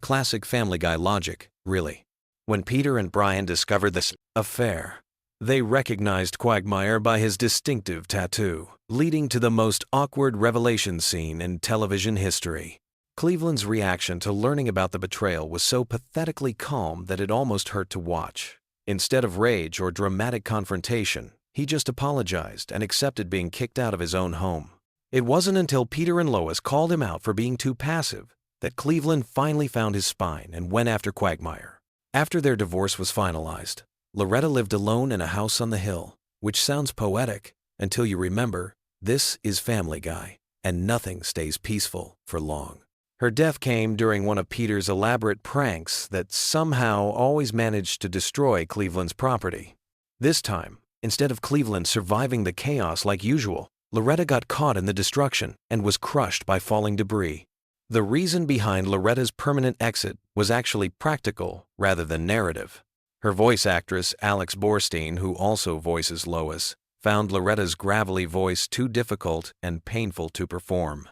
[SPEAKER 1] Classic Family Guy logic, really. When Peter and Brian discovered this affair, they recognized Quagmire by his distinctive tattoo, leading to the most awkward revelation scene in television history. Cleveland's reaction to learning about the betrayal was so pathetically calm that it almost hurt to watch. Instead of rage or dramatic confrontation, He just apologized and accepted being kicked out of his own home. It wasn't until Peter and Lois called him out for being too passive that Cleveland finally found his spine and went after Quagmire. After their divorce was finalized, Loretta lived alone in a house on the hill, which sounds poetic until you remember this is Family Guy, and nothing stays peaceful for long. Her death came during one of Peter's elaborate pranks that somehow always managed to destroy Cleveland's property. This time, instead of Cleveland surviving the chaos like usual, Loretta got caught in the destruction and was crushed by falling debris. The reason behind Loretta's permanent exit was actually practical rather than narrative. Her voice actress, Alex Borstein, who also voices Lois, found Loretta's gravelly voice too difficult and painful to perform.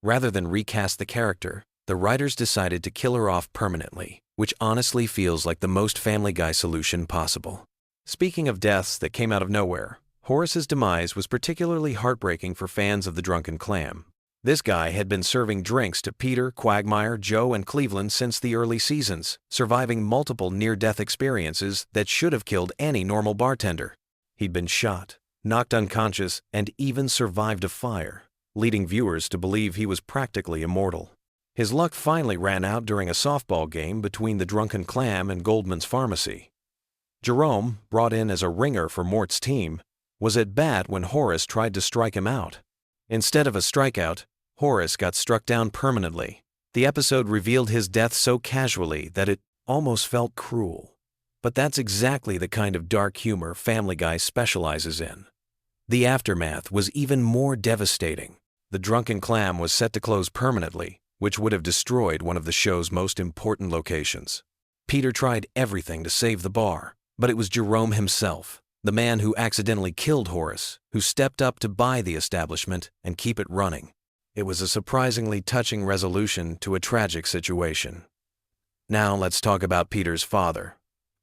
[SPEAKER 1] Rather than recast the character, the writers decided to kill her off permanently, which honestly feels like the most Family Guy solution possible. Speaking of deaths that came out of nowhere, Horace's demise was particularly heartbreaking for fans of the Drunken Clam. This guy had been serving drinks to Peter, Quagmire, Joe, and Cleveland since the early seasons, surviving multiple near-death experiences that should have killed any normal bartender. He'd been shot, knocked unconscious, and even survived a fire, leading viewers to believe he was practically immortal. His luck finally ran out during a softball game between the Drunken Clam and Goldman's Pharmacy. Jerome, brought in as a ringer for Mort's team, was at bat when Horace tried to strike him out. Instead of a strikeout, Horace got struck down permanently. The episode revealed his death so casually that it almost felt cruel. But that's exactly the kind of dark humor Family Guy specializes in. The aftermath was even more devastating. The Drunken Clam was set to close permanently, which would have destroyed one of the show's most important locations. Peter tried everything to save the bar, but it was Jerome himself, the man who accidentally killed Horace, who stepped up to buy the establishment and keep it running. It was a surprisingly touching resolution to a tragic situation. Now let's talk about Peter's father,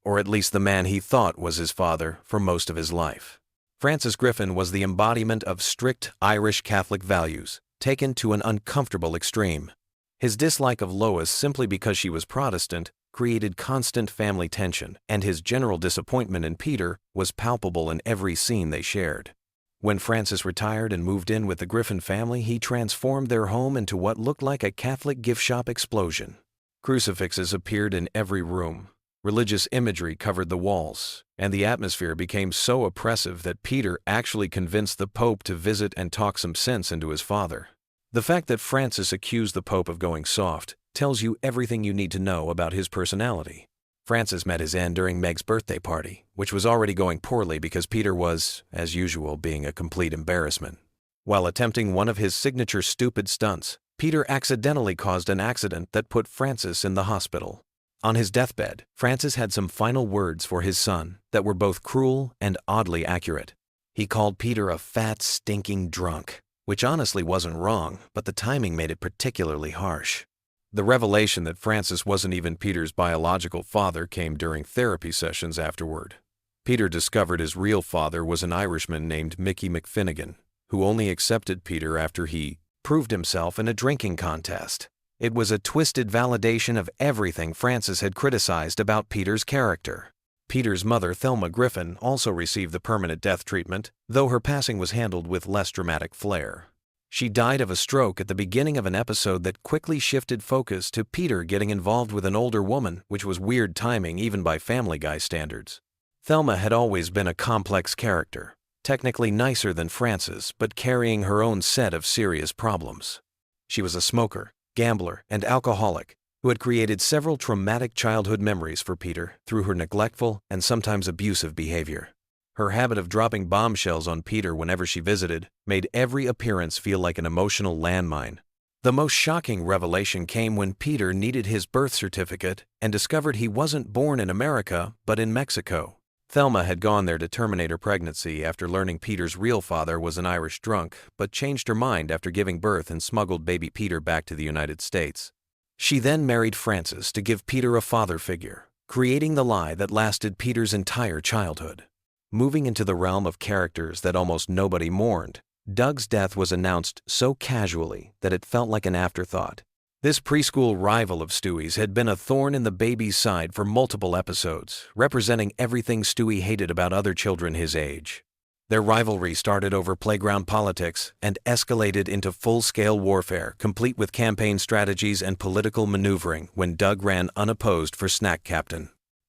[SPEAKER 1] or at least the man he thought was his father for most of his life. Francis Griffin was the embodiment of strict Irish Catholic values, taken to an uncomfortable extreme. His dislike of Lois simply because she was Protestant created constant family tension, and his general disappointment in Peter was palpable in every scene they shared. When Francis retired and moved in with the Griffin family, he transformed their home into what looked like a Catholic gift shop explosion. Crucifixes appeared in every room. Religious imagery covered the walls, and the atmosphere became so oppressive that Peter actually convinced the Pope to visit and talk some sense into his father. The fact that Francis accused the Pope of going soft tells you everything you need to know about his personality. Francis met his end during Meg's birthday party, which was already going poorly because Peter was, as usual, being a complete embarrassment. While attempting one of his signature stupid stunts, Peter accidentally caused an accident that put Francis in the hospital. On his deathbed, Francis had some final words for his son that were both cruel and oddly accurate. He called Peter a fat, stinking drunk, which honestly wasn't wrong, but the timing made it particularly harsh. The revelation that Francis wasn't even Peter's biological father came during therapy sessions afterward. Peter discovered his real father was an Irishman named Mickey McFinnigan, who only accepted Peter after he proved himself in a drinking contest. It was a twisted validation of everything Francis had criticized about Peter's character. Peter's mother, Thelma Griffin, also received the permanent death treatment, though her passing was handled with less dramatic flair. She died of a stroke at the beginning of an episode that quickly shifted focus to Peter getting involved with an older woman, which was weird timing even by Family Guy standards. Thelma had always been a complex character, technically nicer than Francis, but carrying her own set of serious problems. She was a smoker, gambler, and alcoholic who had created several traumatic childhood memories for Peter through her neglectful and sometimes abusive behavior. Her habit of dropping bombshells on Peter whenever she visited made every appearance feel like an emotional landmine. The most shocking revelation came when Peter needed his birth certificate and discovered he wasn't born in America but in Mexico. Thelma had gone there to terminate her pregnancy after learning Peter's real father was an Irish drunk, but changed her mind after giving birth and smuggled baby Peter back to the United States. She then married Francis to give Peter a father figure, creating the lie that lasted Peter's entire childhood. Moving into the realm of characters that almost nobody mourned, Doug's death was announced so casually that it felt like an afterthought. This preschool rival of Stewie's had been a thorn in the baby's side for multiple episodes, representing everything Stewie hated about other children his age. Their rivalry started over playground politics and escalated into full-scale warfare, complete with campaign strategies and political maneuvering when Doug ran unopposed for snack captain.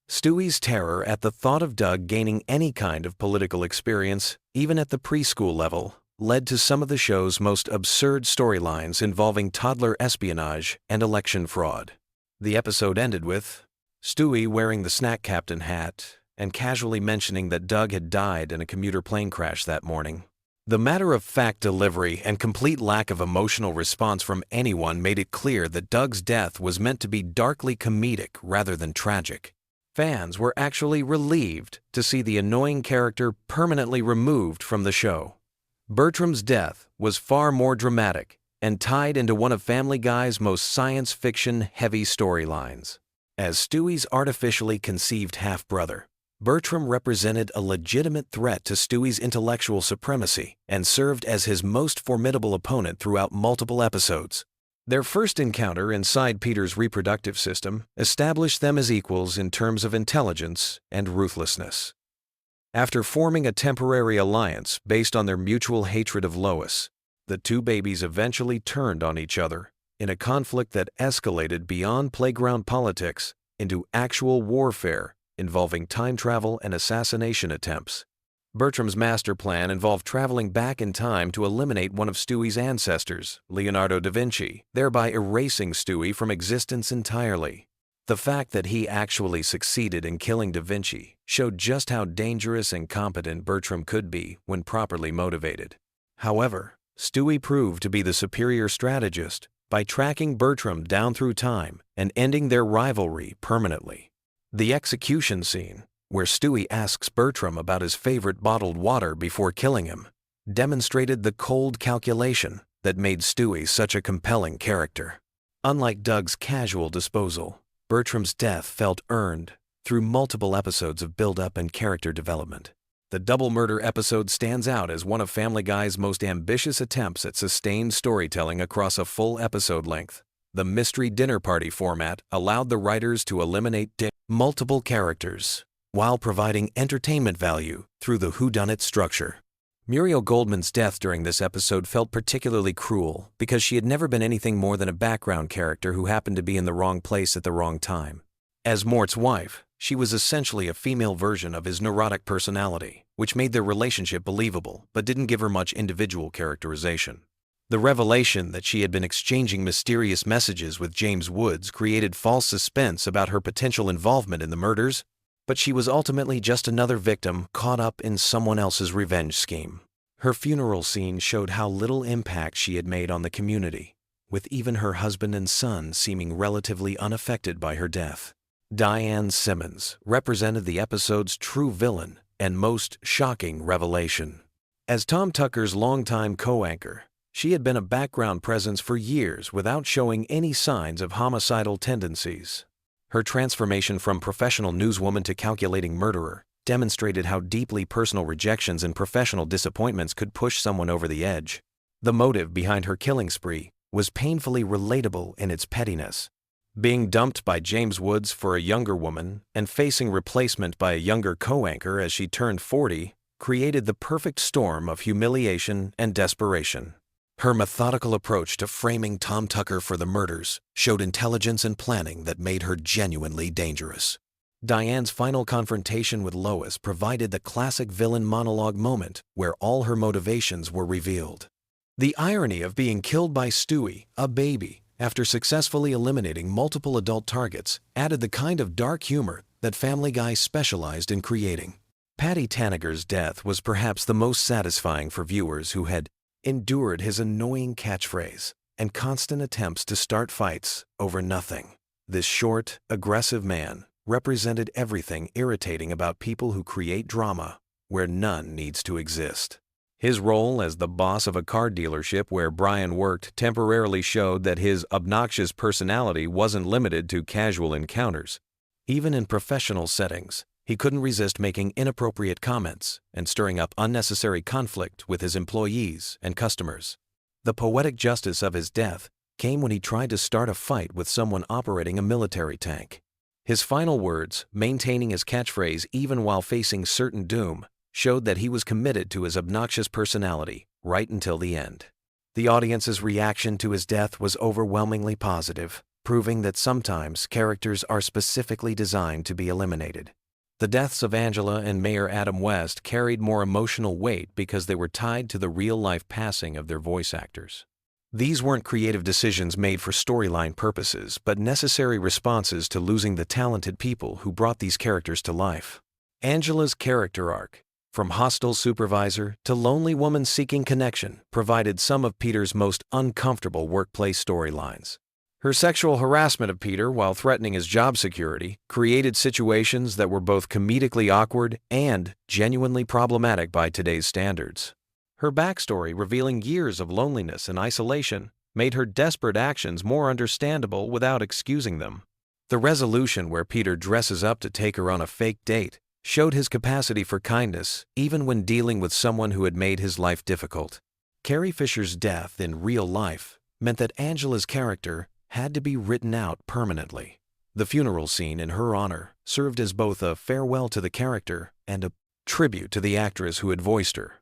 [SPEAKER 1] Stewie's terror at the thought of Doug gaining any kind of political experience, even at the preschool level, led to some of the show's most absurd storylines involving toddler espionage and election fraud. The episode ended with Stewie wearing the snack captain hat and casually mentioning that Doug had died in a commuter plane crash that morning. The matter-of-fact delivery and complete lack of emotional response from anyone made it clear that Doug's death was meant to be darkly comedic rather than tragic. Fans were actually relieved to see the annoying character permanently removed from the show. Bertram's death was far more dramatic and tied into one of Family Guy's most science fiction-heavy storylines. As Stewie's artificially conceived half-brother, Bertram represented a legitimate threat to Stewie's intellectual supremacy and served as his most formidable opponent throughout multiple episodes. Their first encounter inside Peter's reproductive system established them as equals in terms of intelligence and ruthlessness. After forming a temporary alliance based on their mutual hatred of Lois, the two babies eventually turned on each other in a conflict that escalated beyond playground politics into actual warfare involving time travel and assassination attempts. Bertram's master plan involved traveling back in time to eliminate one of Stewie's ancestors, Leonardo da Vinci, thereby erasing Stewie from existence entirely. The fact that he actually succeeded in killing da Vinci showed just how dangerous and competent Bertram could be when properly motivated. However, Stewie proved to be the superior strategist by tracking Bertram down through time and ending their rivalry permanently. The execution scene, where Stewie asks Bertram about his favorite bottled water before killing him, demonstrated the cold calculation that made Stewie such a compelling character. Unlike Doug's casual disposal, Bertram's death felt earned through multiple episodes of build-up and character development. The double murder episode stands out as one of Family Guy's most ambitious attempts at sustained storytelling across a full episode length. The mystery dinner party format allowed the writers to eliminate multiple characters while providing entertainment value through the whodunit structure. Muriel Goldman's death during this episode felt particularly cruel because she had never been anything more than a background character who happened to be in the wrong place at the wrong time. As Mort's wife, she was essentially a female version of his neurotic personality, which made their relationship believable but didn't give her much individual characterization. The revelation that she had been exchanging mysterious messages with James Woods created false suspense about her potential involvement in the murders, but she was ultimately just another victim caught up in someone else's revenge scheme. Her funeral scene showed how little impact she had made on the community, with even her husband and son seeming relatively unaffected by her death. Diane Simmons represented the episode's true villain and most shocking revelation. As Tom Tucker's longtime co-anchor, she had been a background presence for years without showing any signs of homicidal tendencies. Her transformation from professional newswoman to calculating murderer demonstrated how deeply personal rejections and professional disappointments could push someone over the edge. The motive behind her killing spree was painfully relatable in its pettiness. Being dumped by James Woods for a younger woman and facing replacement by a younger co-anchor as she turned 40 created the perfect storm of humiliation and desperation. Her methodical approach to framing Tom Tucker for the murders showed intelligence and planning that made her genuinely dangerous. Diane's final confrontation with Lois provided the classic villain monologue moment where all her motivations were revealed. The irony of being killed by Stewie, a baby, after successfully eliminating multiple adult targets added the kind of dark humor that Family Guy specialized in creating. Patty Tanager's death was perhaps the most satisfying for viewers who had endured his annoying catchphrase and constant attempts to start fights over nothing. This short, aggressive man represented everything irritating about people who create drama where none needs to exist. His role as the boss of a car dealership where Brian worked temporarily showed that his obnoxious personality wasn't limited to casual encounters. Even in professional settings, he couldn't resist making inappropriate comments and stirring up unnecessary conflict with his employees and customers. The poetic justice of his death came when he tried to start a fight with someone operating a military tank. His final words, maintaining his catchphrase even while facing certain doom, showed that he was committed to his obnoxious personality right until the end. The audience's reaction to his death was overwhelmingly positive, proving that sometimes characters are specifically designed to be eliminated. The deaths of Angela and Mayor Adam West carried more emotional weight because they were tied to the real-life passing of their voice actors. These weren't creative decisions made for storyline purposes, but necessary responses to losing the talented people who brought these characters to life. Angela's character arc, from hostile supervisor to lonely woman seeking connection, provided some of Peter's most uncomfortable workplace storylines. Her sexual harassment of Peter while threatening his job security created situations that were both comedically awkward and genuinely problematic by today's standards. Her backstory, revealing years of loneliness and isolation, made her desperate actions more understandable without excusing them. The resolution where Peter dresses up to take her on a fake date showed his capacity for kindness even when dealing with someone who had made his life difficult. Carrie Fisher's death in real life meant that Angela's character had to be written out permanently. The funeral scene in her honor served as both a farewell to the character and a tribute to the actress who had voiced her.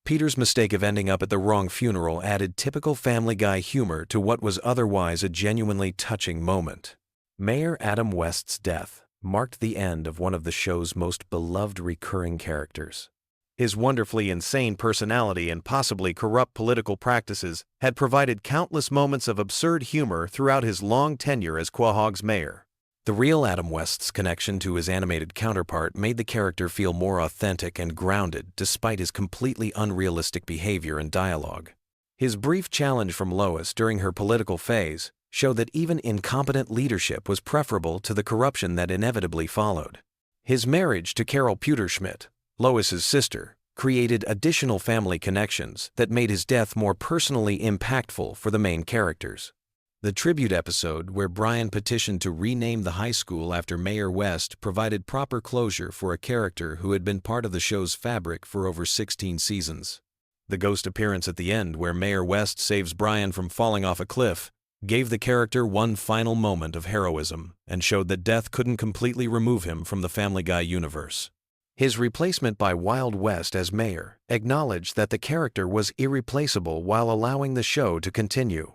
[SPEAKER 1] Peter's mistake of ending up at the wrong funeral added typical Family Guy humor to what was otherwise a genuinely touching moment. Mayor Adam West's death marked the end of one of the show's most beloved recurring characters. His wonderfully insane personality and possibly corrupt political practices had provided countless moments of absurd humor throughout his long tenure as Quahog's mayor. The real Adam West's connection to his animated counterpart made the character feel more authentic and grounded despite his completely unrealistic behavior and dialogue. His brief challenge from Lois during her political phase showed that even incompetent leadership was preferable to the corruption that inevitably followed. His marriage to Carol Pewterschmidt, Lois's sister, created additional family connections that made his death more personally impactful for the main characters. The tribute episode where Brian petitioned to rename the high school after Mayor West provided proper closure for a character who had been part of the show's fabric for over 16 seasons. The ghost appearance at the end where Mayor West saves Brian from falling off a cliff gave the character one final moment of heroism and showed that death couldn't completely remove him from the Family Guy universe. His replacement by Wild West as mayor acknowledged that the character was irreplaceable while allowing the show to continue.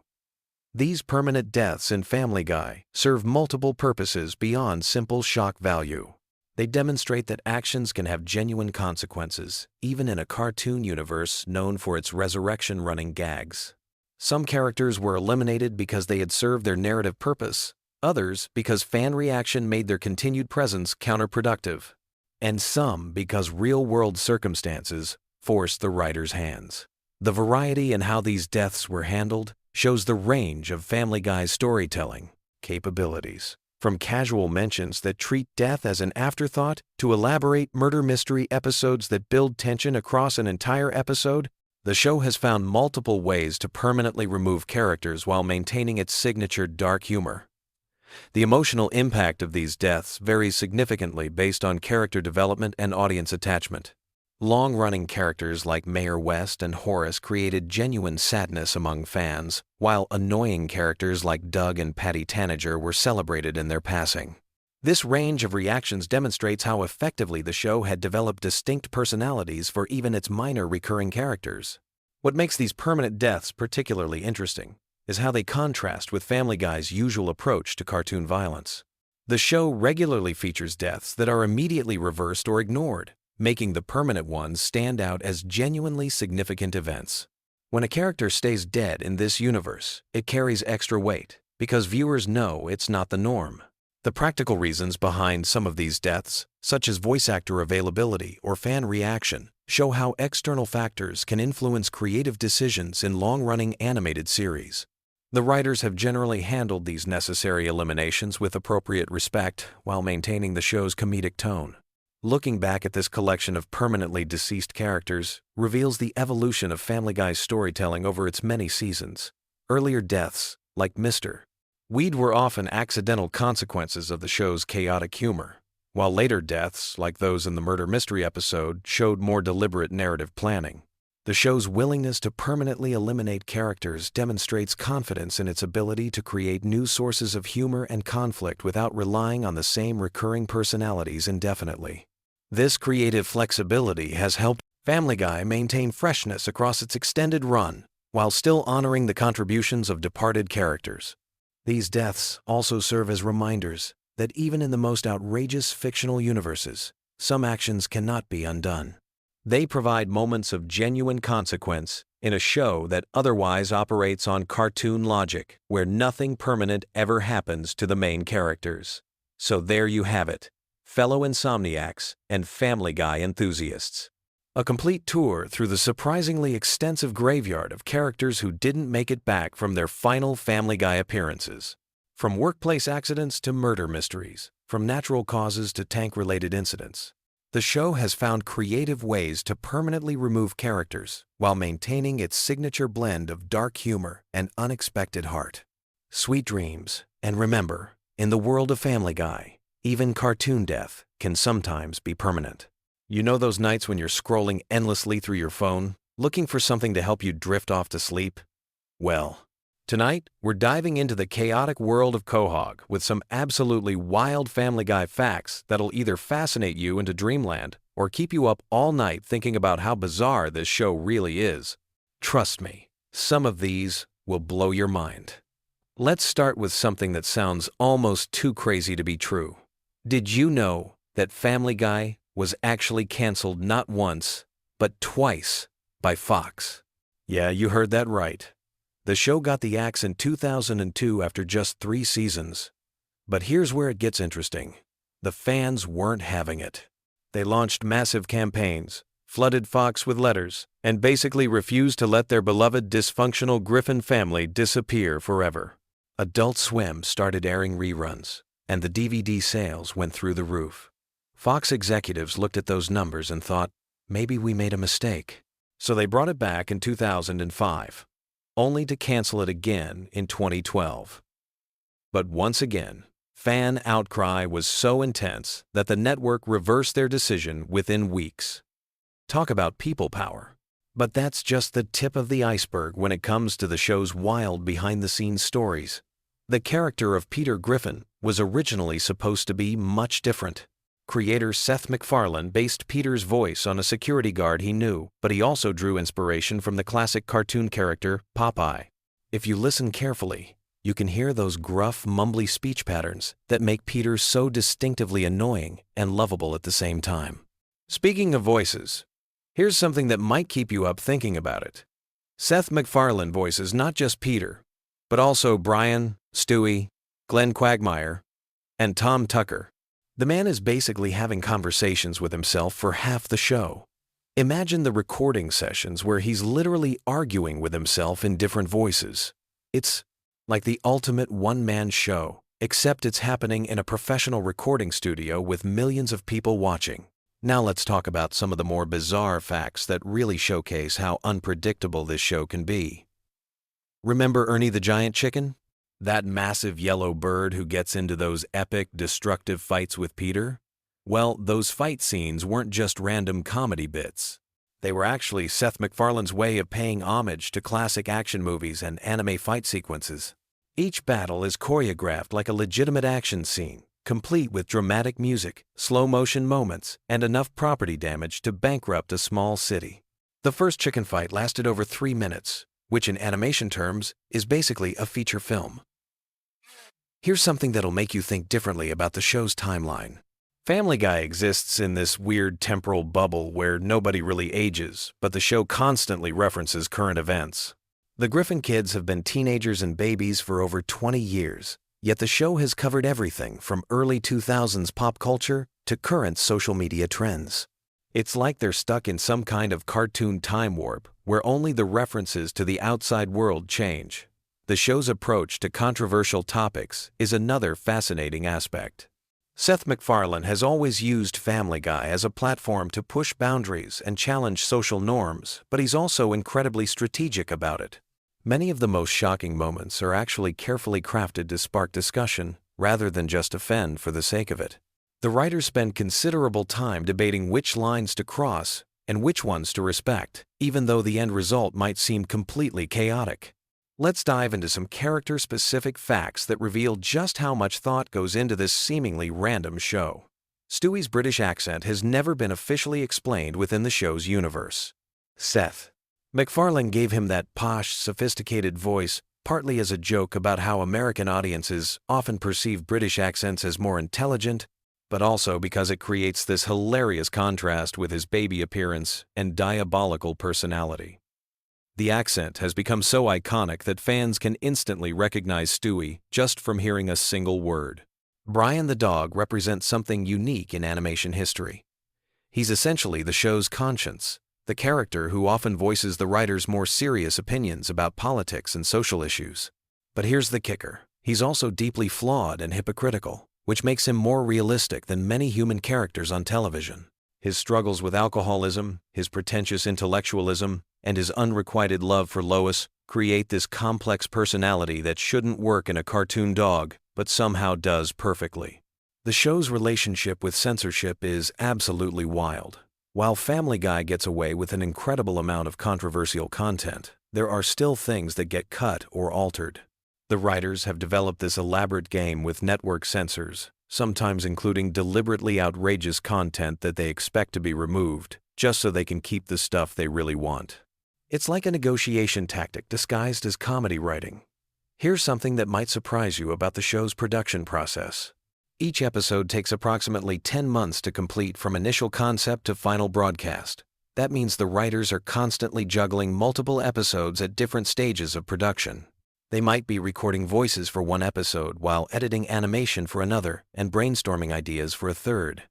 [SPEAKER 1] These permanent deaths in Family Guy serve multiple purposes beyond simple shock value. They demonstrate that actions can have genuine consequences, even in a cartoon universe known for its resurrection-running gags. Some characters were eliminated because they had served their narrative purpose, others because fan reaction made their continued presence counterproductive, and some because real-world circumstances forced the writer's hands. The variety in how these deaths were handled shows the range of Family Guy's storytelling capabilities, from casual mentions that treat death as an afterthought to elaborate murder mystery episodes that build tension across an entire episode. The show has found multiple ways to permanently remove characters while maintaining its signature dark humor. The emotional impact of these deaths varies significantly based on character development and audience attachment. Long-running characters like Mayor West and Horace created genuine sadness among fans, while annoying characters like Doug and Patty Tanager were celebrated in their passing. This range of reactions demonstrates how effectively the show had developed distinct personalities for even its minor recurring characters. What makes these permanent deaths particularly interesting is how they contrast with Family Guy's usual approach to cartoon violence. The show regularly features deaths that are immediately reversed or ignored, making the permanent ones stand out as genuinely significant events. When a character stays dead in this universe, it carries extra weight, because viewers know it's not the norm. The practical reasons behind some of these deaths, such as voice actor availability or fan reaction, show how external factors can influence creative decisions in long-running animated series. The writers have generally handled these necessary eliminations with appropriate respect while maintaining the show's comedic tone. Looking back at this collection of permanently deceased characters reveals the evolution of Family Guy's storytelling over its many seasons. Earlier deaths, like Mr. Weed, were often accidental consequences of the show's chaotic humor, while later deaths, like those in the murder mystery episode, showed more deliberate narrative planning. The show's willingness to permanently eliminate characters demonstrates confidence in its ability to create new sources of humor and conflict without relying on the same recurring personalities indefinitely. This creative flexibility has helped Family Guy maintain freshness across its extended run, while still honoring the contributions of departed characters. These deaths also serve as reminders that even in the most outrageous fictional universes, some actions cannot be undone. They provide moments of genuine consequence in a show that otherwise operates on cartoon logic, where nothing permanent ever happens to the main characters. So there you have it, fellow insomniacs and Family Guy enthusiasts. A complete tour through the surprisingly extensive graveyard of characters who didn't make it back from their final Family Guy appearances. From workplace accidents to murder mysteries, from natural causes to tank-related incidents, the show has found creative ways to permanently remove characters while maintaining its signature blend of dark humor and unexpected heart. Sweet dreams, and remember, in the world of Family Guy, even cartoon death can sometimes be permanent. You know those nights when you're scrolling endlessly through your phone, looking for something to help you drift off to sleep? Well, tonight we're diving into the chaotic world of Quahog with some absolutely wild Family Guy facts that'll either fascinate you into dreamland or keep you up all night thinking about how bizarre this show really is. Trust me, some of these will blow your mind. Let's start with something that sounds almost too crazy to be true. Did you know that Family Guy was actually canceled not once, but twice by Fox? Yeah, you heard that right. The show got the axe in 2002 after just 3 seasons. But here's where it gets interesting. The fans weren't having it. They launched massive campaigns, flooded Fox with letters, and basically refused to let their beloved dysfunctional Griffin family disappear forever. Adult Swim started airing reruns, and the DVD sales went through the roof. Fox executives looked at those numbers and thought, maybe we made a mistake. So they brought it back in 2005, only to cancel it again in 2012. But once again, fan outcry was so intense that the network reversed their decision within weeks. Talk about people power. But that's just the tip of the iceberg when it comes to the show's wild behind-the-scenes stories. The character of Peter Griffin was originally supposed to be much different. Creator Seth MacFarlane based Peter's voice on a security guard he knew, but he also drew inspiration from the classic cartoon character Popeye. If you listen carefully, you can hear those gruff, mumbly speech patterns that make Peter so distinctively annoying and lovable at the same time. Speaking of voices, here's something that might keep you up thinking about it. Seth MacFarlane voices not just Peter, but also Brian, Stewie, Glenn Quagmire, and Tom Tucker. The man is basically having conversations with himself for half the show. Imagine the recording sessions where he's literally arguing with himself in different voices. It's like the ultimate one-man show, except it's happening in a professional recording studio with millions of people watching. Now let's talk about some of the more bizarre facts that really showcase how unpredictable this show can be. Remember Ernie the Giant Chicken? That massive yellow bird who gets into those epic, destructive fights with Peter? Well, those fight scenes weren't just random comedy bits. They were actually Seth MacFarlane's way of paying homage to classic action movies and anime fight sequences. Each battle is choreographed like a legitimate action scene, complete with dramatic music, slow-motion moments, and enough property damage to bankrupt a small city. The first chicken fight lasted over 3 minutes, which in animation terms is basically a feature film. Here's something that'll make you think differently about the show's timeline. Family Guy exists in this weird temporal bubble where nobody really ages, but the show constantly references current events. The Griffin kids have been teenagers and babies for over 20 years, yet the show has covered everything from early 2000s pop culture to current social media trends. It's like they're stuck in some kind of cartoon time warp where only the references to the outside world change. The show's approach to controversial topics is another fascinating aspect. Seth MacFarlane has always used Family Guy as a platform to push boundaries and challenge social norms, but he's also incredibly strategic about it. Many of the most shocking moments are actually carefully crafted to spark discussion rather than just offend for the sake of it. The writers spend considerable time debating which lines to cross and which ones to respect, even though the end result might seem completely chaotic. Let's dive into some character-specific facts that reveal just how much thought goes into this seemingly random show. Stewie's British accent has never been officially explained within the show's universe. Seth MacFarlane gave him that posh, sophisticated voice partly as a joke about how American audiences often perceive British accents as more intelligent, but also because it creates this hilarious contrast with his baby appearance and diabolical personality. The accent has become so iconic that fans can instantly recognize Stewie just from hearing a single word. Brian the dog represents something unique in animation history. He's essentially the show's conscience, the character who often voices the writer's more serious opinions about politics and social issues. But here's the kicker. He's also deeply flawed and hypocritical, which makes him more realistic than many human characters on television. His struggles with alcoholism, his pretentious intellectualism, and his unrequited love for Lois create this complex personality that shouldn't work in a cartoon dog, but somehow does perfectly. The show's relationship with censorship is absolutely wild. While Family Guy gets away with an incredible amount of controversial content, there are still things that get cut or altered. The writers have developed this elaborate game with network censors, sometimes including deliberately outrageous content that they expect to be removed, just so they can keep the stuff they really want. It's like a negotiation tactic disguised as comedy writing. Here's something that might surprise you about the show's production process. Each episode takes approximately 10 months to complete from initial concept to final broadcast. That means the writers are constantly juggling multiple episodes at different stages of production. They might be recording voices for one episode while editing animation for another and brainstorming ideas for a third.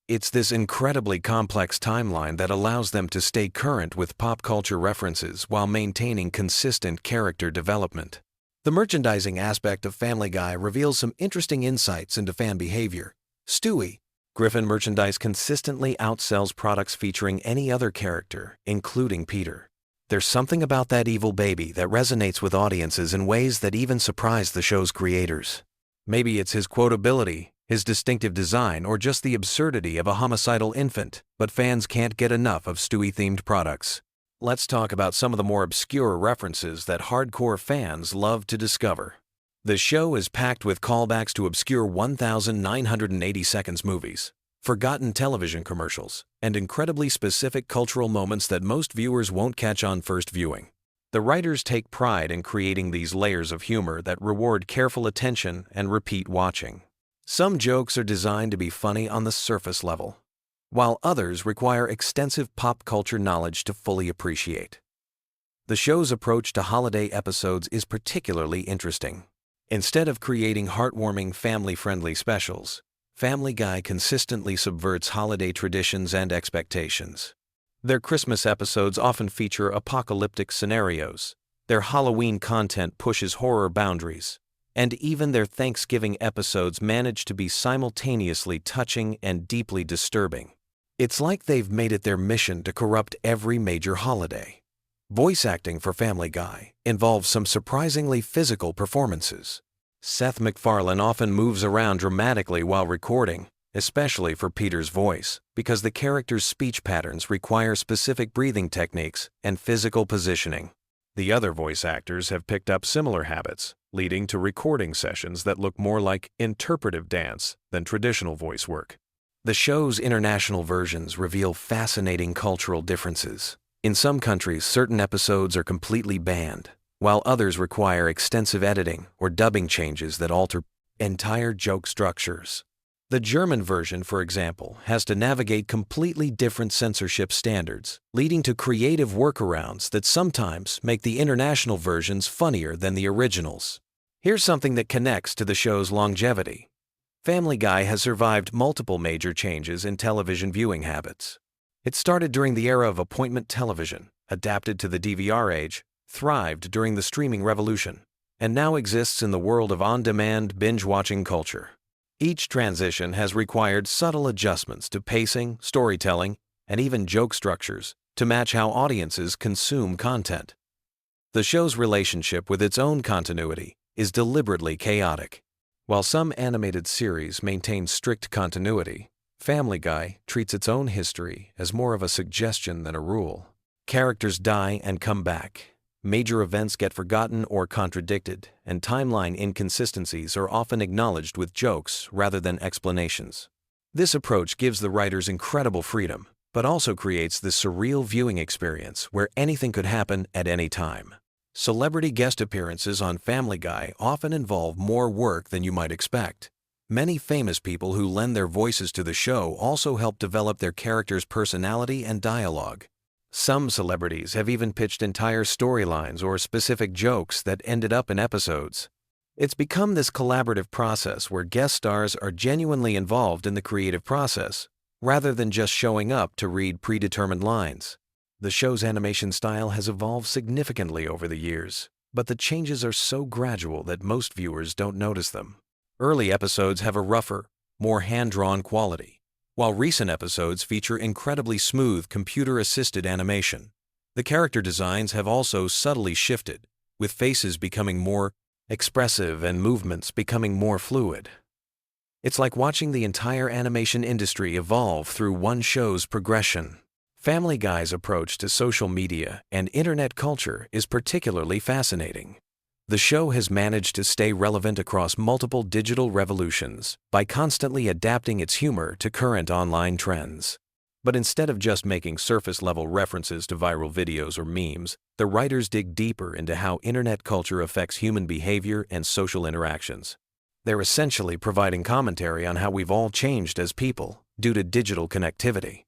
[SPEAKER 1] It's this incredibly complex timeline that allows them to stay current with pop culture references while maintaining consistent character development. The merchandising aspect of Family Guy reveals some interesting insights into fan behavior. Stewie, Griffin merchandise consistently outsells products featuring any other character, including Peter. There's something about that evil baby that resonates with audiences in ways that even surprise the show's creators. Maybe it's his quotability, his distinctive design, or just the absurdity of a homicidal infant, but fans can't get enough of Stewie-themed products. Let's talk about some of the more obscure references that hardcore fans love to discover. The show is packed with callbacks to obscure 1,980 seconds movies, forgotten television commercials, and incredibly specific cultural moments that most viewers won't catch on first viewing. The writers take pride in creating these layers of humor that reward careful attention and repeat watching. Some jokes are designed to be funny on the surface level, while others require extensive pop culture knowledge to fully appreciate. The show's approach to holiday episodes is particularly interesting. Instead of creating heartwarming, family-friendly specials, Family Guy consistently subverts holiday traditions and expectations. Their Christmas episodes often feature apocalyptic scenarios, their Halloween content pushes horror boundaries, and even their Thanksgiving episodes manage to be simultaneously touching and deeply disturbing. It's like they've made it their mission to corrupt every major holiday. Voice acting for Family Guy involves some surprisingly physical performances. Seth MacFarlane often moves around dramatically while recording, especially for Peter's voice, because the character's speech patterns require specific breathing techniques and physical positioning. The other voice actors have picked up similar habits, leading to recording sessions that look more like interpretive dance than traditional voice work. The show's international versions reveal fascinating cultural differences. In some countries, certain episodes are completely banned, while others require extensive editing or dubbing changes that alter entire joke structures. The German version, for example, has to navigate completely different censorship standards, leading to creative workarounds that sometimes make the international versions funnier than the originals. Here's something that connects to the show's longevity. Family Guy has survived multiple major changes in television viewing habits. It started during the era of appointment television, adapted to the DVR age, thrived during the streaming revolution, and now exists in the world of on-demand binge-watching culture. Each transition has required subtle adjustments to pacing, storytelling, and even joke structures to match how audiences consume content. The show's relationship with its own continuity is deliberately chaotic. While some animated series maintain strict continuity, Family Guy treats its own history as more of a suggestion than a rule. Characters die and come back. Major events get forgotten or contradicted, and timeline inconsistencies are often acknowledged with jokes rather than explanations. This approach gives the writers incredible freedom, but also creates this surreal viewing experience where anything could happen at any time. Celebrity guest appearances on Family Guy often involve more work than you might expect. Many famous people who lend their voices to the show also help develop their characters' personality and dialogue. Some celebrities have even pitched entire storylines or specific jokes that ended up in episodes. It's become this collaborative process where guest stars are genuinely involved in the creative process, rather than just showing up to read predetermined lines. The show's animation style has evolved significantly over the years, but the changes are so gradual that most viewers don't notice them. Early episodes have a rougher, more hand-drawn quality, while recent episodes feature incredibly smooth computer-assisted animation. The character designs have also subtly shifted, with faces becoming more expressive and movements becoming more fluid. It's like watching the entire animation industry evolve through one show's progression. Family Guy's approach to social media and internet culture is particularly fascinating. The show has managed to stay relevant across multiple digital revolutions by constantly adapting its humor to current online trends. But instead of just making surface-level references to viral videos or memes, the writers dig deeper into how internet culture affects human behavior and social interactions. They're essentially providing commentary on how we've all changed as people due to digital connectivity.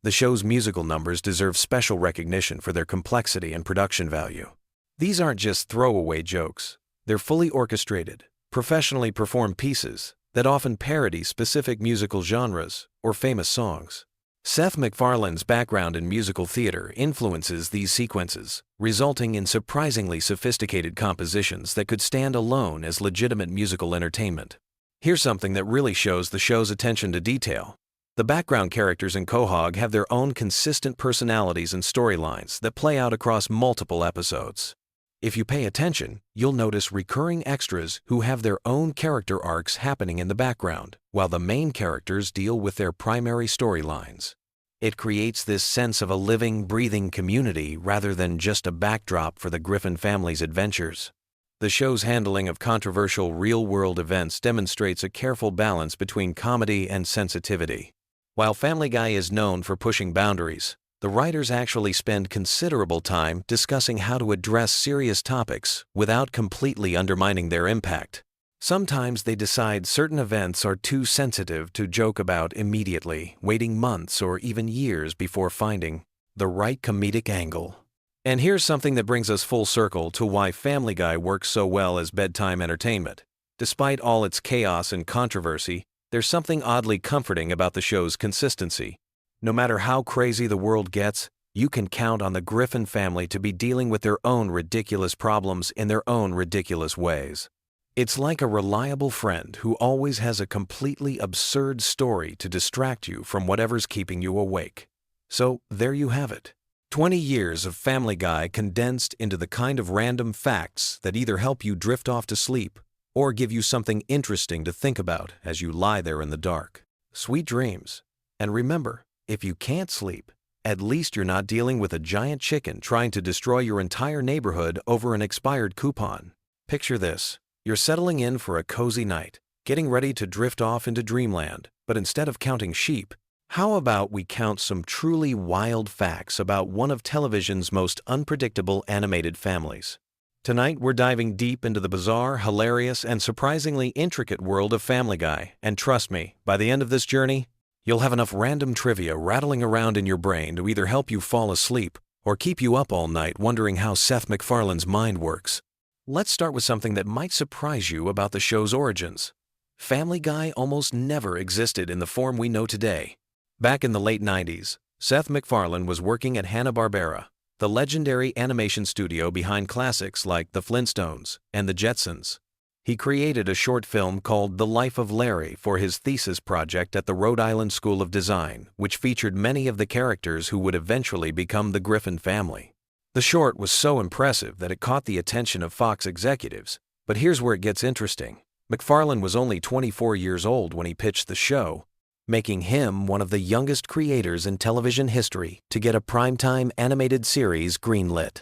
[SPEAKER 1] The show's musical numbers deserve special recognition for their complexity and production value. These aren't just throwaway jokes. They're fully orchestrated, professionally performed pieces that often parody specific musical genres or famous songs. Seth MacFarlane's background in musical theater influences these sequences, resulting in surprisingly sophisticated compositions that could stand alone as legitimate musical entertainment. Here's something that really shows the show's attention to detail. The background characters in Quahog have their own consistent personalities and storylines that play out across multiple episodes. If you pay attention, you'll notice recurring extras who have their own character arcs happening in the background, while the main characters deal with their primary storylines. It creates this sense of a living, breathing community rather than just a backdrop for the Griffin family's adventures. The show's handling of controversial real-world events demonstrates a careful balance between comedy and sensitivity. While Family Guy is known for pushing boundaries, the writers actually spend considerable time discussing how to address serious topics without completely undermining their impact. Sometimes they decide certain events are too sensitive to joke about immediately, waiting months or even years before finding the right comedic angle. And here's something that brings us full circle to why Family Guy works so well as bedtime entertainment. Despite all its chaos and controversy, there's something oddly comforting about the show's consistency. No matter how crazy the world gets, you can count on the Griffin family to be dealing with their own ridiculous problems in their own ridiculous ways. It's like a reliable friend who always has a completely absurd story to distract you from whatever's keeping you awake. So there you have it. 20 years of Family Guy condensed into the kind of random facts that either help you drift off to sleep or give you something interesting to think about as you lie there in the dark. Sweet dreams. And remember, if you can't sleep, at least you're not dealing with a giant chicken trying to destroy your entire neighborhood over an expired coupon. Picture this. You're settling in for a cozy night, getting ready to drift off into dreamland, but instead of counting sheep, how about we count some truly wild facts about one of television's most unpredictable animated families? Tonight, we're diving deep into the bizarre, hilarious, and surprisingly intricate world of Family Guy, and trust me, by the end of this journey, you'll have enough random trivia rattling around in your brain to either help you fall asleep or keep you up all night wondering how Seth MacFarlane's mind works. Let's start with something that might surprise you about the show's origins. Family Guy almost never existed in the form we know today. Back in the late 90s, Seth MacFarlane was working at Hanna-Barbera, the legendary animation studio behind classics like The Flintstones and The Jetsons. He created a short film called The Life of Larry for his thesis project at the Rhode Island School of Design, which featured many of the characters who would eventually become the Griffin family. The short was so impressive that it caught the attention of Fox executives, but here's where it gets interesting. MacFarlane was only 24 years old when he pitched the show, making him one of the youngest creators in television history to get a primetime animated series greenlit.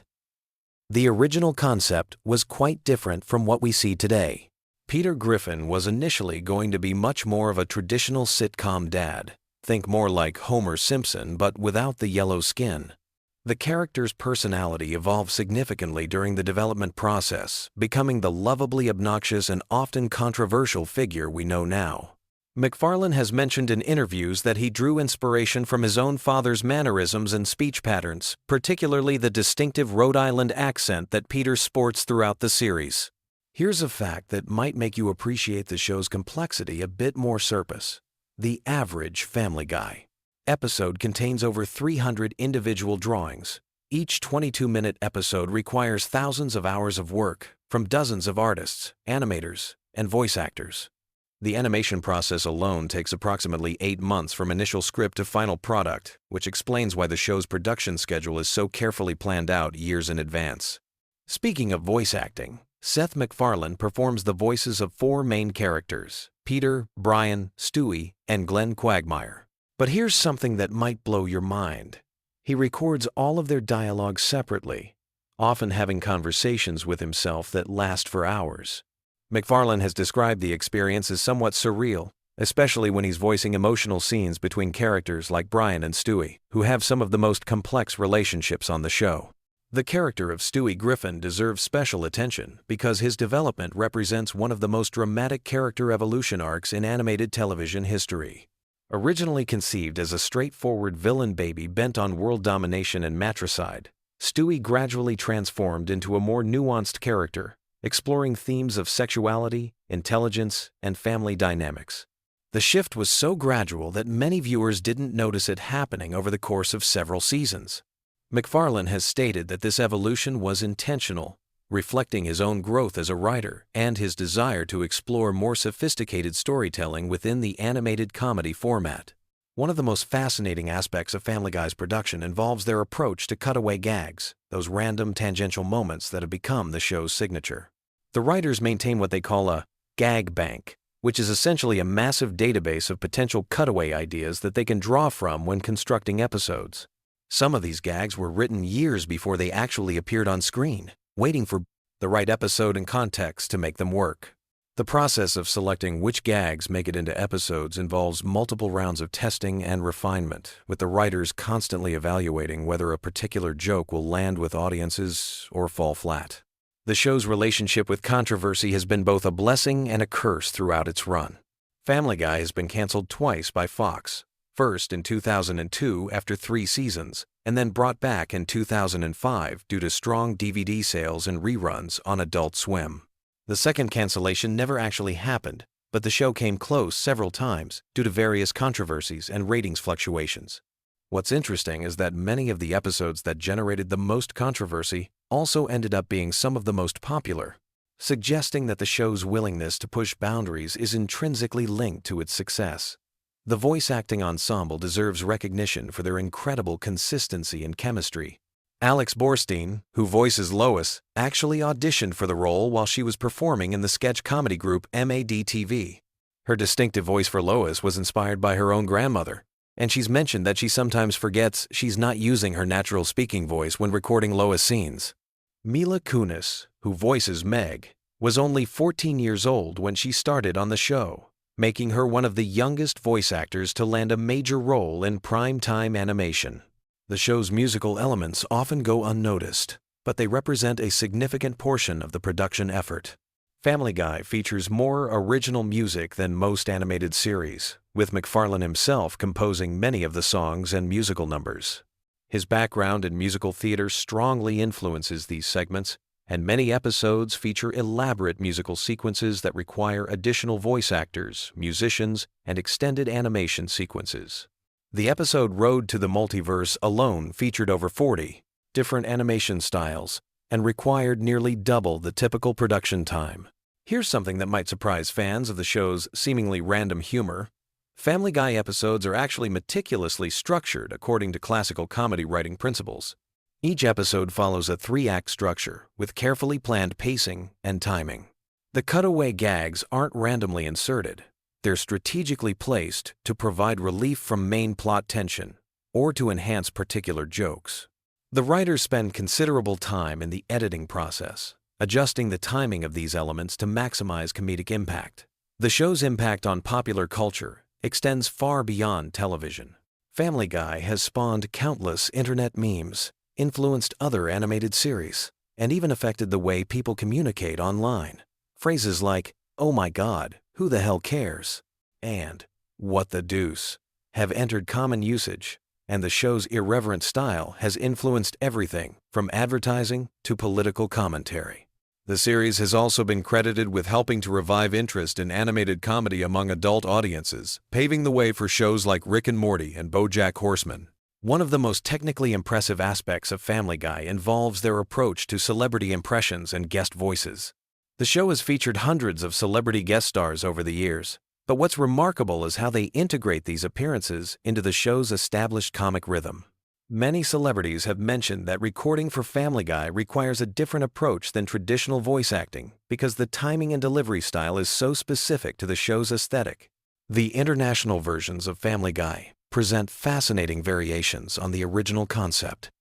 [SPEAKER 1] The original concept was quite different from what we see today. Peter Griffin was initially going to be much more of a traditional sitcom dad. Think more like Homer Simpson, but without the yellow skin. The character's personality evolved significantly during the development process, becoming the lovably obnoxious and often controversial figure we know now. MacFarlane has mentioned in interviews that he drew inspiration from his own father's mannerisms and speech patterns, particularly the distinctive Rhode Island accent that Peter sports throughout the series. Here's a fact that might make you appreciate the show's complexity a bit more surface. The average Family Guy episode contains over 300 individual drawings. Each 22-minute episode requires thousands of hours of work from dozens of artists, animators, and voice actors. The animation process alone takes approximately 8 months from initial script to final product, which explains why the show's production schedule is so carefully planned out years in advance. Speaking of voice acting, Seth MacFarlane performs the voices of 4 main characters: Peter, Brian, Stewie, and Glenn Quagmire. But here's something that might blow your mind. He records all of their dialogue separately, often having conversations with himself that last for hours. MacFarlane has described the experience as somewhat surreal, especially when he's voicing emotional scenes between characters like Brian and Stewie, who have some of the most complex relationships on the show. The character of Stewie Griffin deserves special attention because his development represents one of the most dramatic character evolution arcs in animated television history. Originally conceived as a straightforward villain baby bent on world domination and matricide, Stewie gradually transformed into a more nuanced character, exploring themes of sexuality, intelligence, and family dynamics. The shift was so gradual that many viewers didn't notice it happening over the course of several seasons. MacFarlane has stated that this evolution was intentional, reflecting his own growth as a writer and his desire to explore more sophisticated storytelling within the animated comedy format. One of the most fascinating aspects of Family Guy's production involves their approach to cutaway gags, those random tangential moments that have become the show's signature. The writers maintain what they call a gag bank, which is essentially a massive database of potential cutaway ideas that they can draw from when constructing episodes. Some of these gags were written years before they actually appeared on screen, waiting for the right episode and context to make them work. The process of selecting which gags make it into episodes involves multiple rounds of testing and refinement, with the writers constantly evaluating whether a particular joke will land with audiences or fall flat. The show's relationship with controversy has been both a blessing and a curse throughout its run. Family Guy has been canceled twice by Fox, first in 2002 after 3 seasons, and then brought back in 2005 due to strong DVD sales and reruns on Adult Swim. The second cancellation never actually happened, but the show came close several times due to various controversies and ratings fluctuations. What's interesting is that many of the episodes that generated the most controversy also ended up being some of the most popular, suggesting that the show's willingness to push boundaries is intrinsically linked to its success. The voice acting ensemble deserves recognition for their incredible consistency and chemistry. Alex Borstein, who voices Lois, actually auditioned for the role while she was performing in the sketch comedy group MAD-TV. Her distinctive voice for Lois was inspired by her own grandmother, and she's mentioned that she sometimes forgets she's not using her natural speaking voice when recording Lois scenes. Mila Kunis, who voices Meg, was only 14 years old when she started on the show, making her one of the youngest voice actors to land a major role in prime-time animation. The show's musical elements often go unnoticed, but they represent a significant portion of the production effort. Family Guy features more original music than most animated series, with MacFarlane himself composing many of the songs and musical numbers. His background in musical theater strongly influences these segments, and many episodes feature elaborate musical sequences that require additional voice actors, musicians, and extended animation sequences. The episode Road to the Multiverse alone featured over 40 different animation styles and required nearly double the typical production time. Here's something that might surprise fans of the show's seemingly random humor. Family Guy episodes are actually meticulously structured according to classical comedy writing principles. Each episode follows a 3-act structure with carefully planned pacing and timing. The cutaway gags aren't randomly inserted. They're strategically placed to provide relief from main plot tension or to enhance particular jokes. The writers spend considerable time in the editing process, adjusting the timing of these elements to maximize comedic impact. The show's impact on popular culture extends far beyond television. Family Guy has spawned countless internet memes, influenced other animated series, and even affected the way people communicate online. Phrases like, "Oh my God, who the hell cares?" and "What the deuce?" have entered common usage, and the show's irreverent style has influenced everything from advertising to political commentary. The series has also been credited with helping to revive interest in animated comedy among adult audiences, paving the way for shows like Rick and Morty and BoJack Horseman. One of the most technically impressive aspects of Family Guy involves their approach to celebrity impressions and guest voices. The show has featured hundreds of celebrity guest stars over the years, but what's remarkable is how they integrate these appearances into the show's established comic rhythm. Many celebrities have mentioned that recording for Family Guy requires a different approach than traditional voice acting because the timing and delivery style is so specific to the show's aesthetic. The international versions of Family Guy present fascinating variations on the original concept.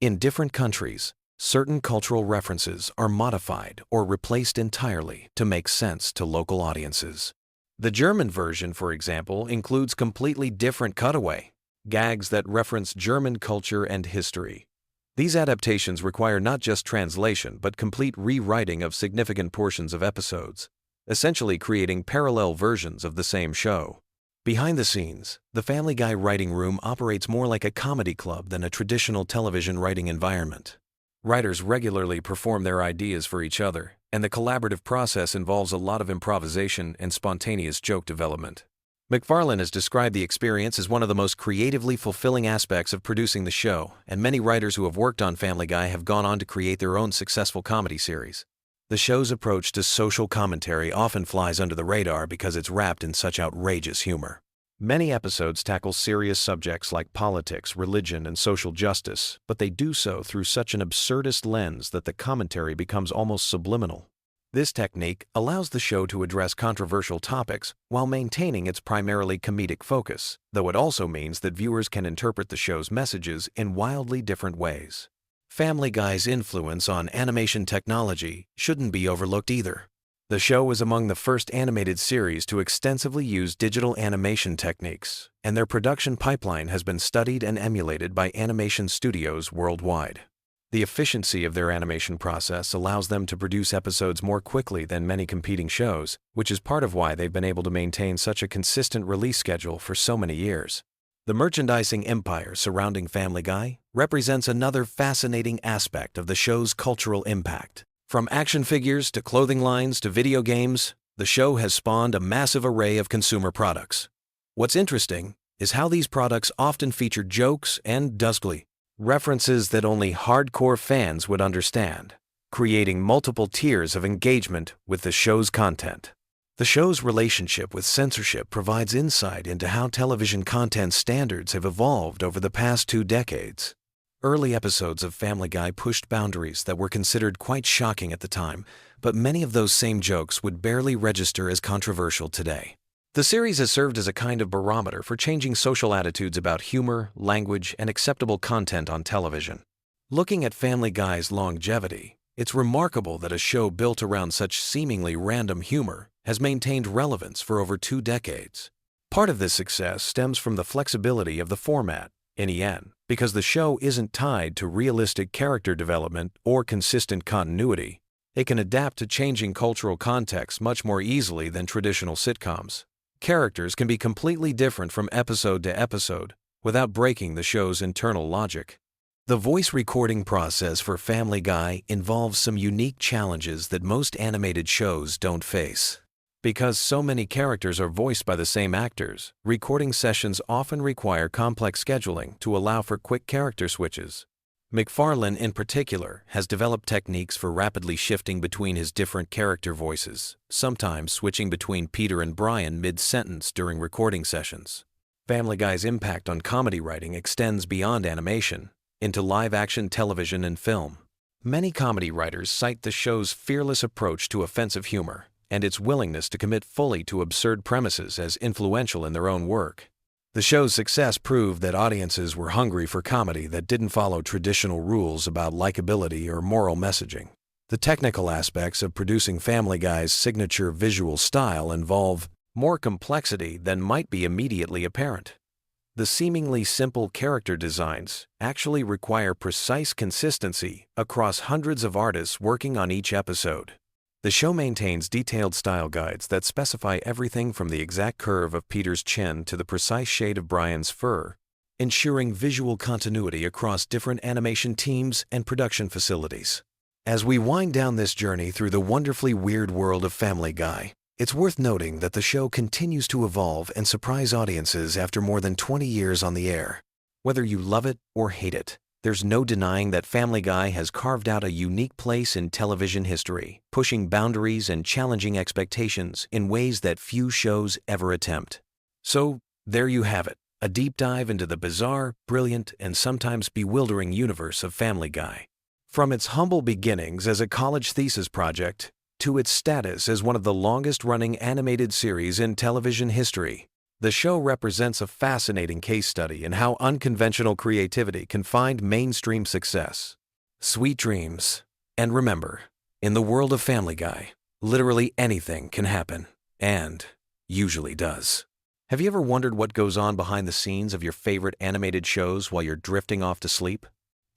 [SPEAKER 1] In different countries, certain cultural references are modified or replaced entirely to make sense to local audiences. The German version, for example, includes completely different cutaway gags that reference German culture and history. These adaptations require not just translation but complete rewriting of significant portions of episodes, essentially creating parallel versions of the same show. Behind the scenes, the Family Guy writing room operates more like a comedy club than a traditional television writing environment. Writers regularly perform their ideas for each other, and the collaborative process involves a lot of improvisation and spontaneous joke development. McFarlane has described the experience as one of the most creatively fulfilling aspects of producing the show, and many writers who have worked on Family Guy have gone on to create their own successful comedy series. The show's approach to social commentary often flies under the radar because it's wrapped in such outrageous humor. Many episodes tackle serious subjects like politics, religion, and social justice, but they do so through such an absurdist lens that the commentary becomes almost subliminal. This technique allows the show to address controversial topics while maintaining its primarily comedic focus, though it also means that viewers can interpret the show's messages in wildly different ways. Family Guy's influence on animation technology shouldn't be overlooked either. The show was among the first animated series to extensively use digital animation techniques, and their production pipeline has been studied and emulated by animation studios worldwide. The efficiency of their animation process allows them to produce episodes more quickly than many competing shows, which is part of why they've been able to maintain such a consistent release schedule for so many years. The merchandising empire surrounding Family Guy represents another fascinating aspect of the show's cultural impact. From action figures to clothing lines to video games, the show has spawned a massive array of consumer products. What's interesting is how these products often feature jokes and dusky references that only hardcore fans would understand, creating multiple tiers of engagement with the show's content. The show's relationship with censorship provides insight into how television content standards have evolved over the past 2 decades. Early episodes of Family Guy pushed boundaries that were considered quite shocking at the time, but many of those same jokes would barely register as controversial today. The series has served as a kind of barometer for changing social attitudes about humor, language, and acceptable content on television. Looking at Family Guy's longevity, it's remarkable that a show built around such seemingly random humor has maintained relevance for over 2 decades. Part of this success stems from the flexibility of the format, NEN, because the show isn't tied to realistic character development or consistent continuity. It can adapt to changing cultural contexts much more easily than traditional sitcoms. Characters can be completely different from episode to episode without breaking the show's internal logic. The voice recording process for Family Guy involves some unique challenges that most animated shows don't face. Because so many characters are voiced by the same actors, recording sessions often require complex scheduling to allow for quick character switches. McFarlane, in particular, has developed techniques for rapidly shifting between his different character voices, sometimes switching between Peter and Brian mid-sentence during recording sessions. Family Guy's impact on comedy writing extends beyond animation into live-action television and film. Many comedy writers cite the show's fearless approach to offensive humor and its willingness to commit fully to absurd premises as influential in their own work. The show's success proved that audiences were hungry for comedy that didn't follow traditional rules about likability or moral messaging. The technical aspects of producing Family Guy's signature visual style involve more complexity than might be immediately apparent. The seemingly simple character designs actually require precise consistency across hundreds of artists working on each episode. The show maintains detailed style guides that specify everything from the exact curve of Peter's chin to the precise shade of Brian's fur, ensuring visual continuity across different animation teams and production facilities. As we wind down this journey through the wonderfully weird world of Family Guy, it's worth noting that the show continues to evolve and surprise audiences after more than 20 years on the air. Whether you love it or hate it, there's no denying that Family Guy has carved out a unique place in television history, pushing boundaries and challenging expectations in ways that few shows ever attempt. So, there you have it, a deep dive into the bizarre, brilliant, and sometimes bewildering universe of Family Guy. From its humble beginnings as a college thesis project, to its status as one of the longest-running animated series in television history, the show represents a fascinating case study in how unconventional creativity can find mainstream success. Sweet dreams. And remember, in the world of Family Guy, literally anything can happen, and usually does. Have you ever wondered what goes on behind the scenes of your favorite animated shows while you're drifting off to sleep?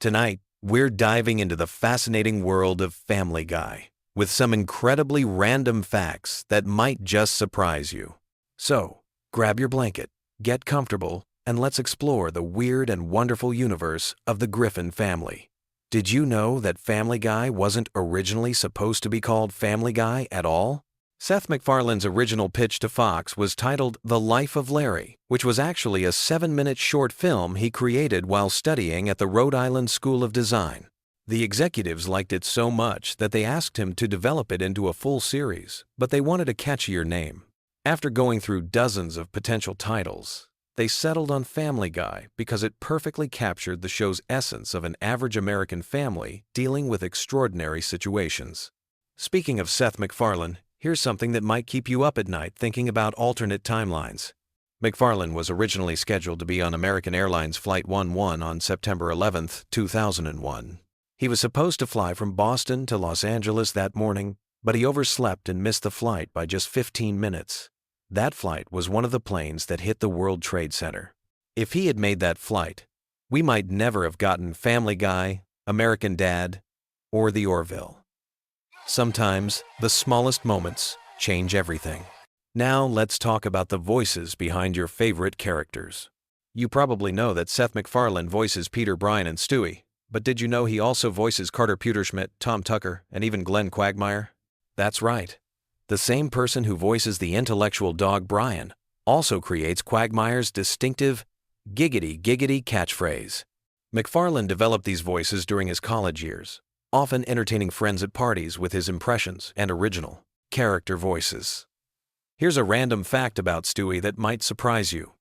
[SPEAKER 1] Tonight, we're diving into the fascinating world of Family Guy, with some incredibly random facts that might just surprise you. So, grab your blanket, get comfortable, and let's explore the weird and wonderful universe of the Griffin family. Did you know that Family Guy wasn't originally supposed to be called Family Guy at all? Seth MacFarlane's original pitch to Fox was titled The Life of Larry, which was actually a 7-minute short film he created while studying at the Rhode Island School of Design. The executives liked it so much that they asked him to develop it into a full series, but they wanted a catchier name. After going through dozens of potential titles, they settled on Family Guy because it perfectly captured the show's essence of an average American family dealing with extraordinary situations. Speaking of Seth MacFarlane, here's something that might keep you up at night thinking about alternate timelines. MacFarlane was originally scheduled to be on American Airlines Flight 11 on September 11, 2001. He was supposed to fly from Boston to Los Angeles that morning, but he overslept and missed the flight by just 15 minutes. That flight was one of the planes that hit the World Trade Center. If he had made that flight, we might never have gotten Family Guy, American Dad, or The Orville. Sometimes, the smallest moments change everything. Now let's talk about the voices behind your favorite characters. You probably know that Seth MacFarlane voices Peter, Brian, and Stewie, but did you know he also voices Carter Pewterschmidt, Tom Tucker, and even Glenn Quagmire? That's right. The same person who voices the intellectual dog Brian also creates Quagmire's distinctive giggity giggity catchphrase. MacFarlane developed these voices during his college years, often entertaining friends at parties with his impressions and original character voices. Here's a random fact about Stewie that might surprise you.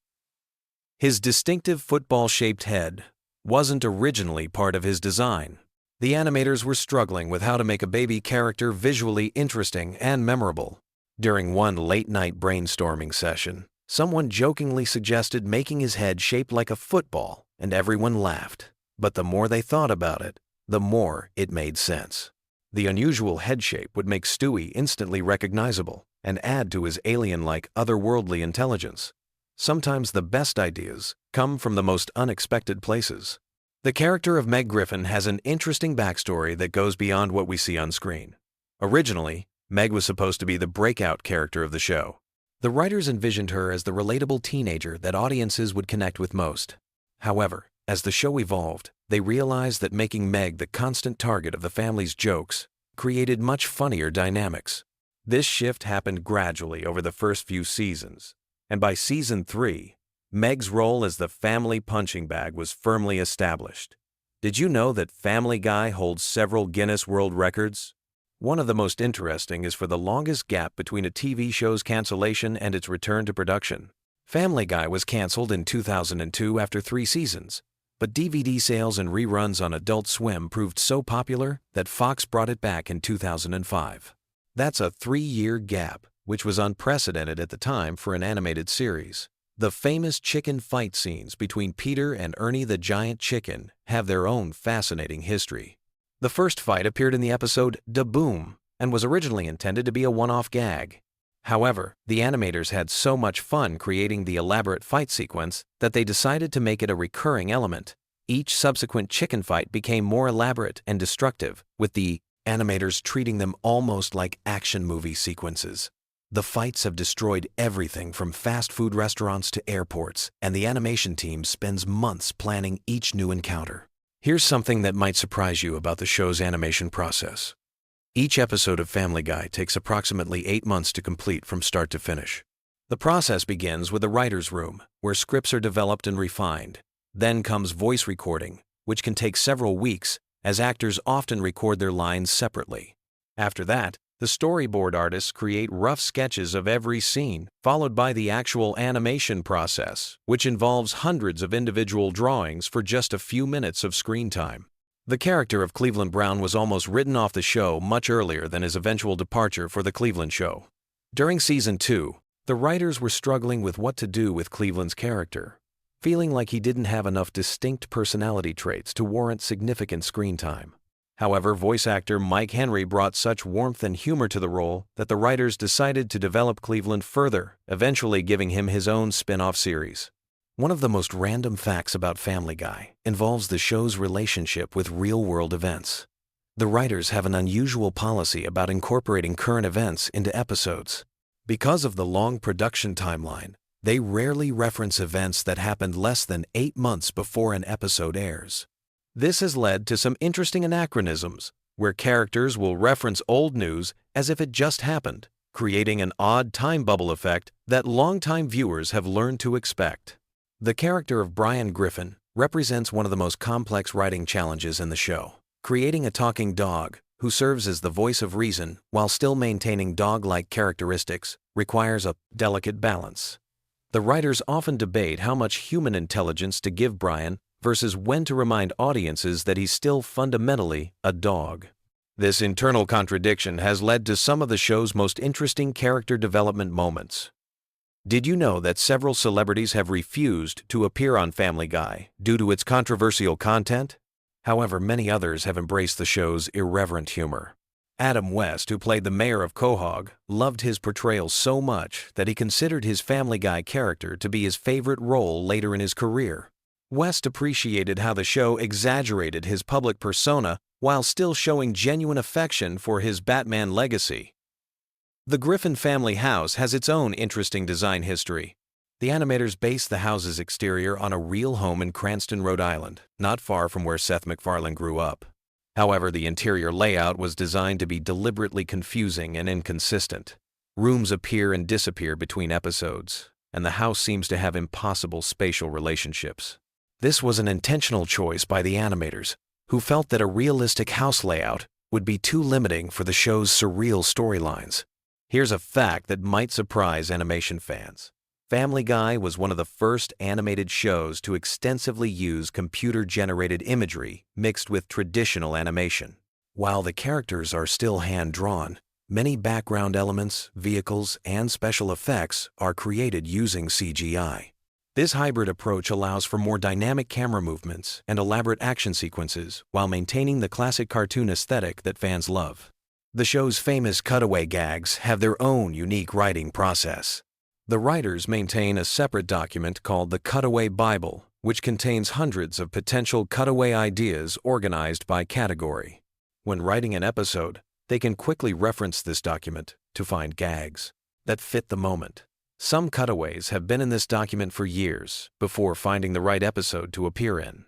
[SPEAKER 1] His distinctive football-shaped head wasn't originally part of his design. The animators were struggling with how to make a baby character visually interesting and memorable. During one late-night brainstorming session, someone jokingly suggested making his head shaped like a football, and everyone laughed. But the more they thought about it, the more it made sense. The unusual head shape would make Stewie instantly recognizable and add to his alien-like otherworldly intelligence. Sometimes the best ideas come from the most unexpected places. The character of Meg Griffin has an interesting backstory that goes beyond what we see on screen. Originally, Meg was supposed to be the breakout character of the show. The writers envisioned her as the relatable teenager that audiences would connect with most. However, as the show evolved, they realized that making Meg the constant target of the family's jokes created much funnier dynamics. This shift happened gradually over the first few seasons, and by season 3, Meg's role as the family punching bag was firmly established. Did you know that Family Guy holds several Guinness World Records? One of the most interesting is for the longest gap between a TV show's cancellation and its return to production. Family Guy was canceled in 2002 after 3 seasons, but DVD sales and reruns on Adult Swim proved so popular that Fox brought it back in 2005. That's a 3-year gap, which was unprecedented at the time for an animated series. The famous chicken fight scenes between Peter and Ernie the Giant Chicken have their own fascinating history. The first fight appeared in the episode Da Boom and was originally intended to be a one-off gag. However, the animators had so much fun creating the elaborate fight sequence that they decided to make it a recurring element. Each subsequent chicken fight became more elaborate and destructive, with the animators treating them almost like action movie sequences. The fights have destroyed everything from fast food restaurants to airports, and the animation team spends months planning each new encounter. Here's something that might surprise you about the show's animation process. Each episode of Family Guy takes approximately 8 months to complete from start to finish. The process begins with a writer's room, where scripts are developed and refined. Then comes voice recording, which can take several weeks, as actors often record their lines separately. After that, the storyboard artists create rough sketches of every scene, followed by the actual animation process, which involves hundreds of individual drawings for just a few minutes of screen time. The character of Cleveland Brown was almost written off the show much earlier than his eventual departure for the Cleveland Show. During Season 2, the writers were struggling with what to do with Cleveland's character, feeling like he didn't have enough distinct personality traits to warrant significant screen time. However, voice actor Mike Henry brought such warmth and humor to the role that the writers decided to develop Cleveland further, eventually giving him his own spin-off series. One of the most random facts about Family Guy involves the show's relationship with real-world events. The writers have an unusual policy about incorporating current events into episodes. Because of the long production timeline, they rarely reference events that happened less than 8 months before an episode airs. This has led to some interesting anachronisms, where characters will reference old news as if it just happened, creating an odd time bubble effect that longtime viewers have learned to expect. The character of Brian Griffin represents one of the most complex writing challenges in the show. Creating a talking dog, who serves as the voice of reason while still maintaining dog-like characteristics, requires a delicate balance. The writers often debate how much human intelligence to give Brian versus when to remind audiences that he's still fundamentally a dog. This internal contradiction has led to some of the show's most interesting character development moments. Did you know that several celebrities have refused to appear on Family Guy due to its controversial content? However, many others have embraced the show's irreverent humor. Adam West, who played the mayor of Quahog, loved his portrayal so much that he considered his Family Guy character to be his favorite role later in his career. West appreciated how the show exaggerated his public persona while still showing genuine affection for his Batman legacy. The Griffin family house has its own interesting design history. The animators based the house's exterior on a real home in Cranston, Rhode Island, not far from where Seth MacFarlane grew up. However, the interior layout was designed to be deliberately confusing and inconsistent. Rooms appear and disappear between episodes, and the house seems to have impossible spatial relationships. This was an intentional choice by the animators, who felt that a realistic house layout would be too limiting for the show's surreal storylines. Here's a fact that might surprise animation fans. Family Guy was one of the first animated shows to extensively use computer-generated imagery mixed with traditional animation. While the characters are still hand-drawn, many background elements, vehicles, and special effects are created using CGI. This hybrid approach allows for more dynamic camera movements and elaborate action sequences while maintaining the classic cartoon aesthetic that fans love. The show's famous cutaway gags have their own unique writing process. The writers maintain a separate document called the Cutaway Bible, which contains hundreds of potential cutaway ideas organized by category. When writing an episode, they can quickly reference this document to find gags that fit the moment. Some cutaways have been in this document for years before finding the right episode to appear in.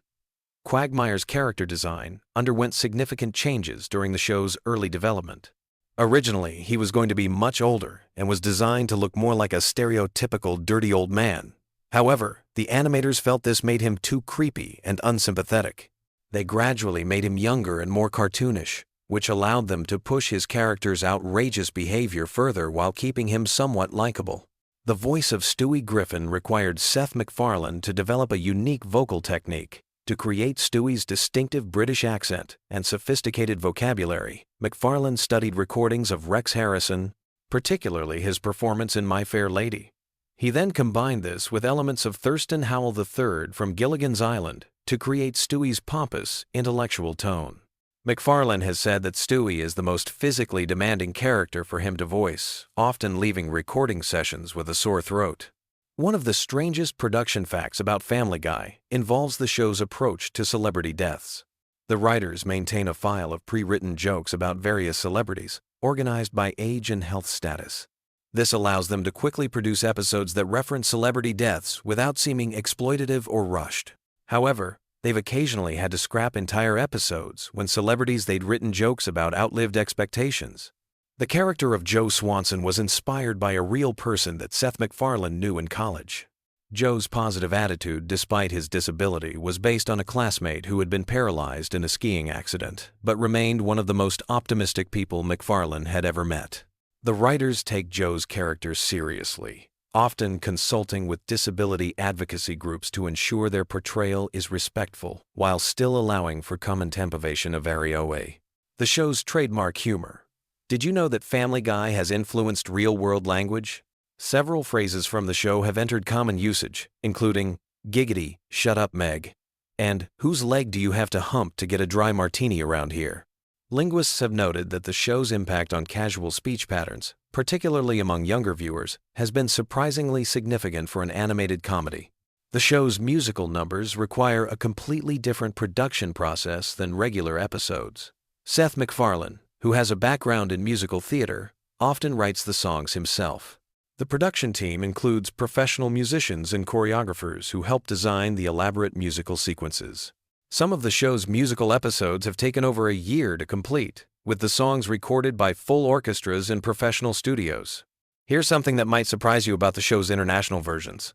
[SPEAKER 1] Quagmire's character design underwent significant changes during the show's early development. Originally, he was going to be much older and was designed to look more like a stereotypical dirty old man. However, the animators felt this made him too creepy and unsympathetic. They gradually made him younger and more cartoonish, which allowed them to push his character's outrageous behavior further while keeping him somewhat likable. The voice of Stewie Griffin required Seth MacFarlane to develop a unique vocal technique. To create Stewie's distinctive British accent and sophisticated vocabulary, MacFarlane studied recordings of Rex Harrison, particularly his performance in My Fair Lady. He then combined this with elements of Thurston Howell III from Gilligan's Island to create Stewie's pompous, intellectual tone. MacFarlane has said that Stewie is the most physically demanding character for him to voice, often leaving recording sessions with a sore throat. One of the strangest production facts about Family Guy involves the show's approach to celebrity deaths. The writers maintain a file of pre-written jokes about various celebrities, organized by age and health status. This allows them to quickly produce episodes that reference celebrity deaths without seeming exploitative or rushed. However, they've occasionally had to scrap entire episodes when celebrities they'd written jokes about outlived expectations. The character of Joe Swanson was inspired by a real person that Seth MacFarlane knew in college. Joe's positive attitude, despite his disability, was based on a classmate who had been paralyzed in a skiing accident, but remained one of the most optimistic people MacFarlane had ever met. The writers take Joe's character seriously, often consulting with disability advocacy groups to ensure their portrayal is respectful, while still allowing for commentemporation of varioe. The show's trademark humor. Did you know that Family Guy has influenced real-world language? Several phrases from the show have entered common usage, including "giggity, shut up Meg," and "whose leg do you have to hump to get a dry martini around here?" Linguists have noted that the show's impact on casual speech patterns, particularly among younger viewers, has been surprisingly significant for an animated comedy. The show's musical numbers require a completely different production process than regular episodes. Seth MacFarlane, who has a background in musical theater, often writes the songs himself. The production team includes professional musicians and choreographers who help design the elaborate musical sequences. Some of the show's musical episodes have taken over a year to complete, with the songs recorded by full orchestras in professional studios. Here's something that might surprise you about the show's international versions.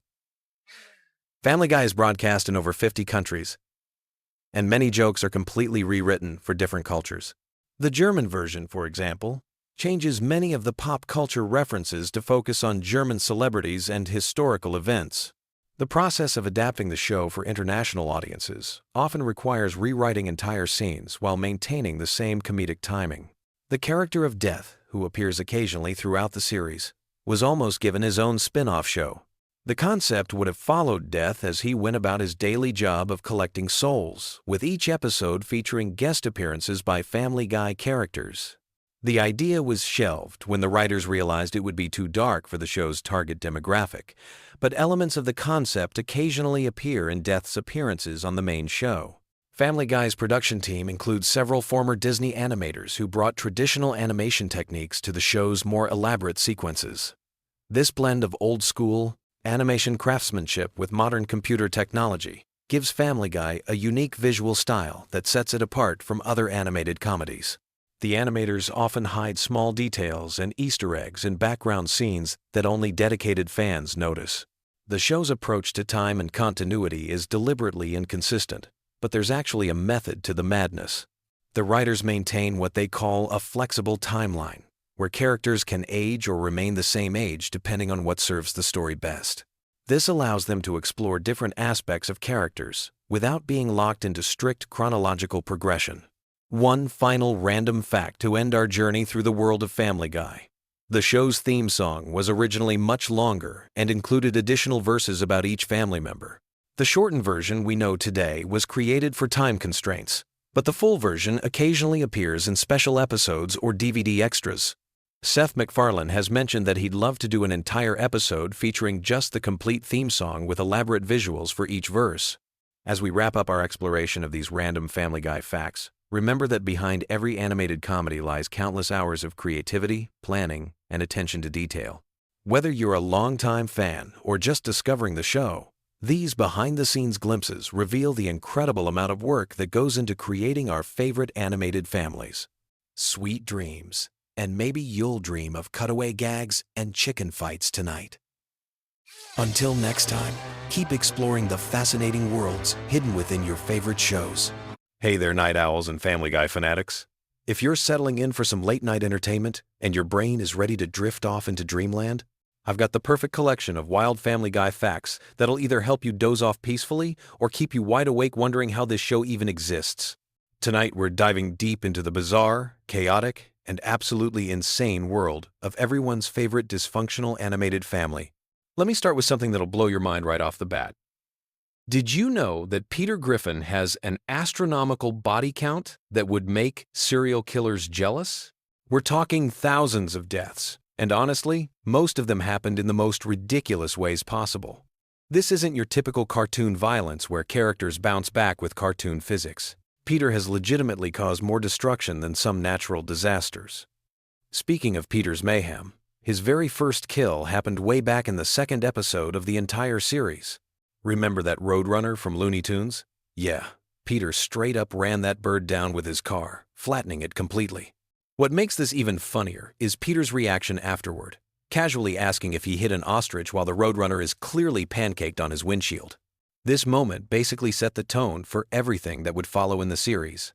[SPEAKER 1] Family Guy is broadcast in over 50 countries, and many jokes are completely rewritten for different cultures. The German version, for example, changes many of the pop culture references to focus on German celebrities and historical events. The process of adapting the show for international audiences often requires rewriting entire scenes while maintaining the same comedic timing. The character of Death, who appears occasionally throughout the series, was almost given his own spin-off show. The concept would have followed Death as he went about his daily job of collecting souls, with each episode featuring guest appearances by Family Guy characters. The idea was shelved when the writers realized it would be too dark for the show's target demographic, but elements of the concept occasionally appear in Death's appearances on the main show. Family Guy's production team includes several former Disney animators who brought traditional animation techniques to the show's more elaborate sequences. This blend of old-school animation craftsmanship with modern computer technology gives Family Guy a unique visual style that sets it apart from other animated comedies. The animators often hide small details and Easter eggs in background scenes that only dedicated fans notice. The show's approach to time and continuity is deliberately inconsistent, but there's actually a method to the madness. The writers maintain what they call a flexible timeline, where characters can age or remain the same age depending on what serves the story best. This allows them to explore different aspects of characters without being locked into strict chronological progression. One final random fact to end our journey through the world of Family Guy. The show's theme song was originally much longer and included additional verses about each family member. The shortened version we know today was created for time constraints, but the full version occasionally appears in special episodes or DVD extras. Seth MacFarlane has mentioned that he'd love to do an entire episode featuring just the complete theme song with elaborate visuals for each verse. As we wrap up our exploration of these random Family Guy facts, remember that behind every animated comedy lies countless hours of creativity, planning, and attention to detail. Whether you're a longtime fan or just discovering the show, these behind-the-scenes glimpses reveal the incredible amount of work that goes into creating our favorite animated families. Sweet dreams, and maybe you'll dream of cutaway gags and chicken fights tonight. Until next time, keep exploring the fascinating worlds hidden within your favorite shows. Hey there, night owls and Family Guy fanatics. If you're settling in for some late-night entertainment and your brain is ready to drift off into dreamland, I've got the perfect collection of wild Family Guy facts that'll either help you doze off peacefully or keep you wide awake wondering how this show even exists. Tonight, we're diving deep into the bizarre, chaotic, and absolutely insane world of everyone's favorite dysfunctional animated family. Let me start with something that'll blow your mind right off the bat. Did you know that Peter Griffin has an astronomical body count that would make serial killers jealous? We're talking thousands of deaths, and honestly, most of them happened in the most ridiculous ways possible. This isn't your typical cartoon violence where characters bounce back with cartoon physics. Peter has legitimately caused more destruction than some natural disasters. Speaking of Peter's mayhem, his very first kill happened way back in the second episode of the entire series. Remember that Roadrunner from Looney Tunes? Yeah, Peter straight up ran that bird down with his car, flattening it completely. What makes this even funnier is Peter's reaction afterward, casually asking if he hit an ostrich while the Roadrunner is clearly pancaked on his windshield. This moment basically set the tone for everything that would follow in the series.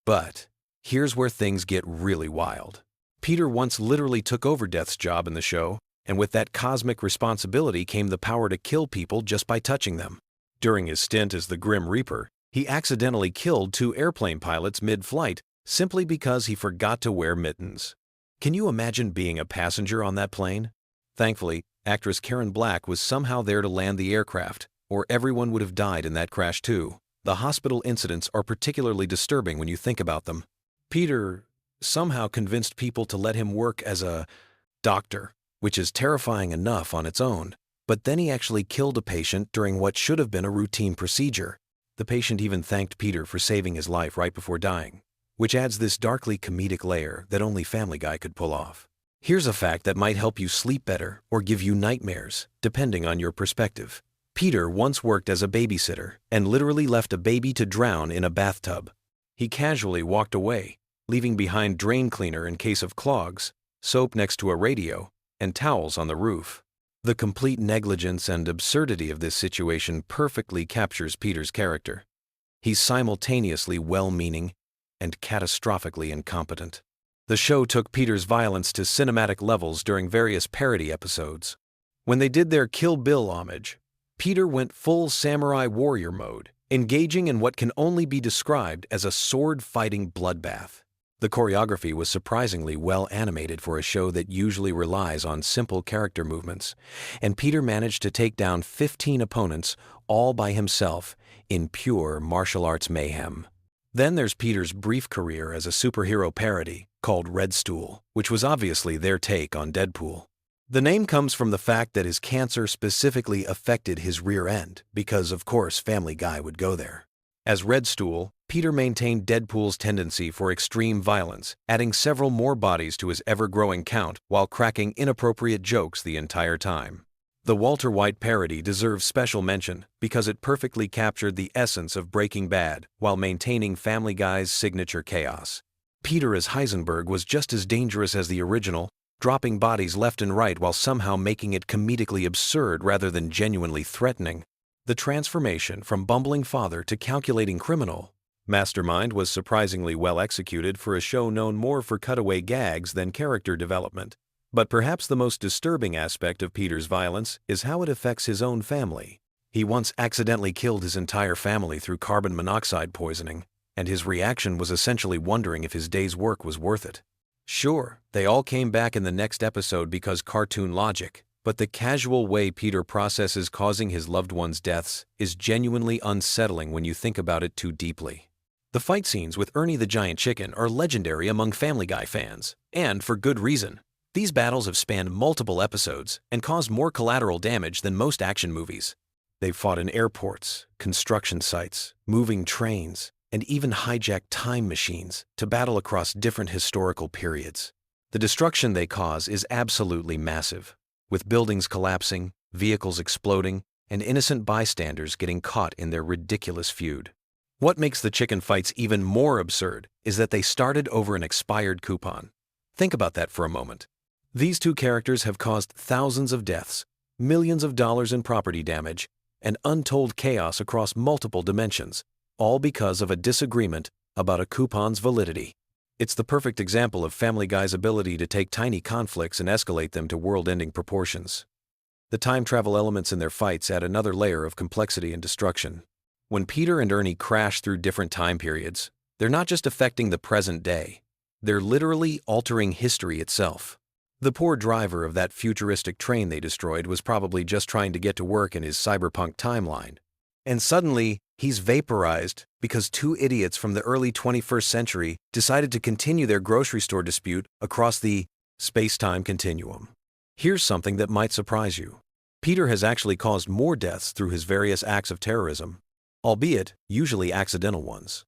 [SPEAKER 1] But here's where things get really wild. Peter once literally took over Death's job in the show, and with that cosmic responsibility came the power to kill people just by touching them. During his stint as the Grim Reaper, he accidentally killed 2 airplane pilots mid-flight simply because he forgot to wear mittens. Can you imagine being a passenger on that plane? Thankfully, actress Karen Black was somehow there to land the aircraft, or everyone would have died in that crash too. The hospital incidents are particularly disturbing when you think about them. Peter somehow convinced people to let him work as a doctor, which is terrifying enough on its own, but then he actually killed a patient during what should have been a routine procedure. The patient even thanked Peter for saving his life right before dying, which adds this darkly comedic layer that only Family Guy could pull off. Here's a fact that might help you sleep better or give you nightmares, depending on your perspective. Peter once worked as a babysitter and literally left a baby to drown in a bathtub. He casually walked away, leaving behind drain cleaner in case of clogs, soap next to a radio, and towels on the roof. The complete negligence and absurdity of this situation perfectly captures Peter's character. He's simultaneously well-meaning and catastrophically incompetent. The show took Peter's violence to cinematic levels during various parody episodes. When they did their Kill Bill homage, Peter went full samurai warrior mode, engaging in what can only be described as a sword-fighting bloodbath. The choreography was surprisingly well animated for a show that usually relies on simple character movements, and Peter managed to take down 15 opponents all by himself in pure martial arts mayhem. Then there's Peter's brief career as a superhero parody called Red Stool, which was obviously their take on Deadpool. The name comes from the fact that his cancer specifically affected his rear end, because of course Family Guy would go there. As Red Stool, Peter maintained Deadpool's tendency for extreme violence, adding several more bodies to his ever-growing count while cracking inappropriate jokes the entire time. The Walter White parody deserves special mention because it perfectly captured the essence of Breaking Bad while maintaining Family Guy's signature chaos. Peter as Heisenberg was just as dangerous as the original, dropping bodies left and right while somehow making it comedically absurd rather than genuinely threatening. The transformation from bumbling father to calculating criminal mastermind was surprisingly well executed for a show known more for cutaway gags than character development. But perhaps the most disturbing aspect of Peter's violence is how it affects his own family. He once accidentally killed his entire family through carbon monoxide poisoning, and his reaction was essentially wondering if his day's work was worth it. Sure, they all came back in the next episode because cartoon logic, but the casual way Peter processes causing his loved ones' deaths is genuinely unsettling when you think about it too deeply. The fight scenes with Ernie the Giant Chicken are legendary among Family Guy fans, and for good reason. These battles have spanned multiple episodes and caused more collateral damage than most action movies. They've fought in airports, construction sites, moving trains, and even hijacked time machines to battle across different historical periods. The destruction they cause is absolutely massive, with buildings collapsing, vehicles exploding, and innocent bystanders getting caught in their ridiculous feud. What makes the chicken fights even more absurd is that they started over an expired coupon. Think about that for a moment. These two characters have caused thousands of deaths, millions of dollars in property damage, and untold chaos across multiple dimensions, all because of a disagreement about a coupon's validity. It's the perfect example of Family Guy's ability to take tiny conflicts and escalate them to world-ending proportions. The time travel elements in their fights add another layer of complexity and destruction. When Peter and Ernie crash through different time periods, they're not just affecting the present day, they're literally altering history itself. The poor driver of that futuristic train they destroyed was probably just trying to get to work in his cyberpunk timeline. And suddenly, he's vaporized because two idiots from the early 21st century decided to continue their grocery store dispute across the space-time continuum. Here's something that might surprise you. Peter has actually caused more deaths through his various acts of terrorism, albeit usually accidental ones.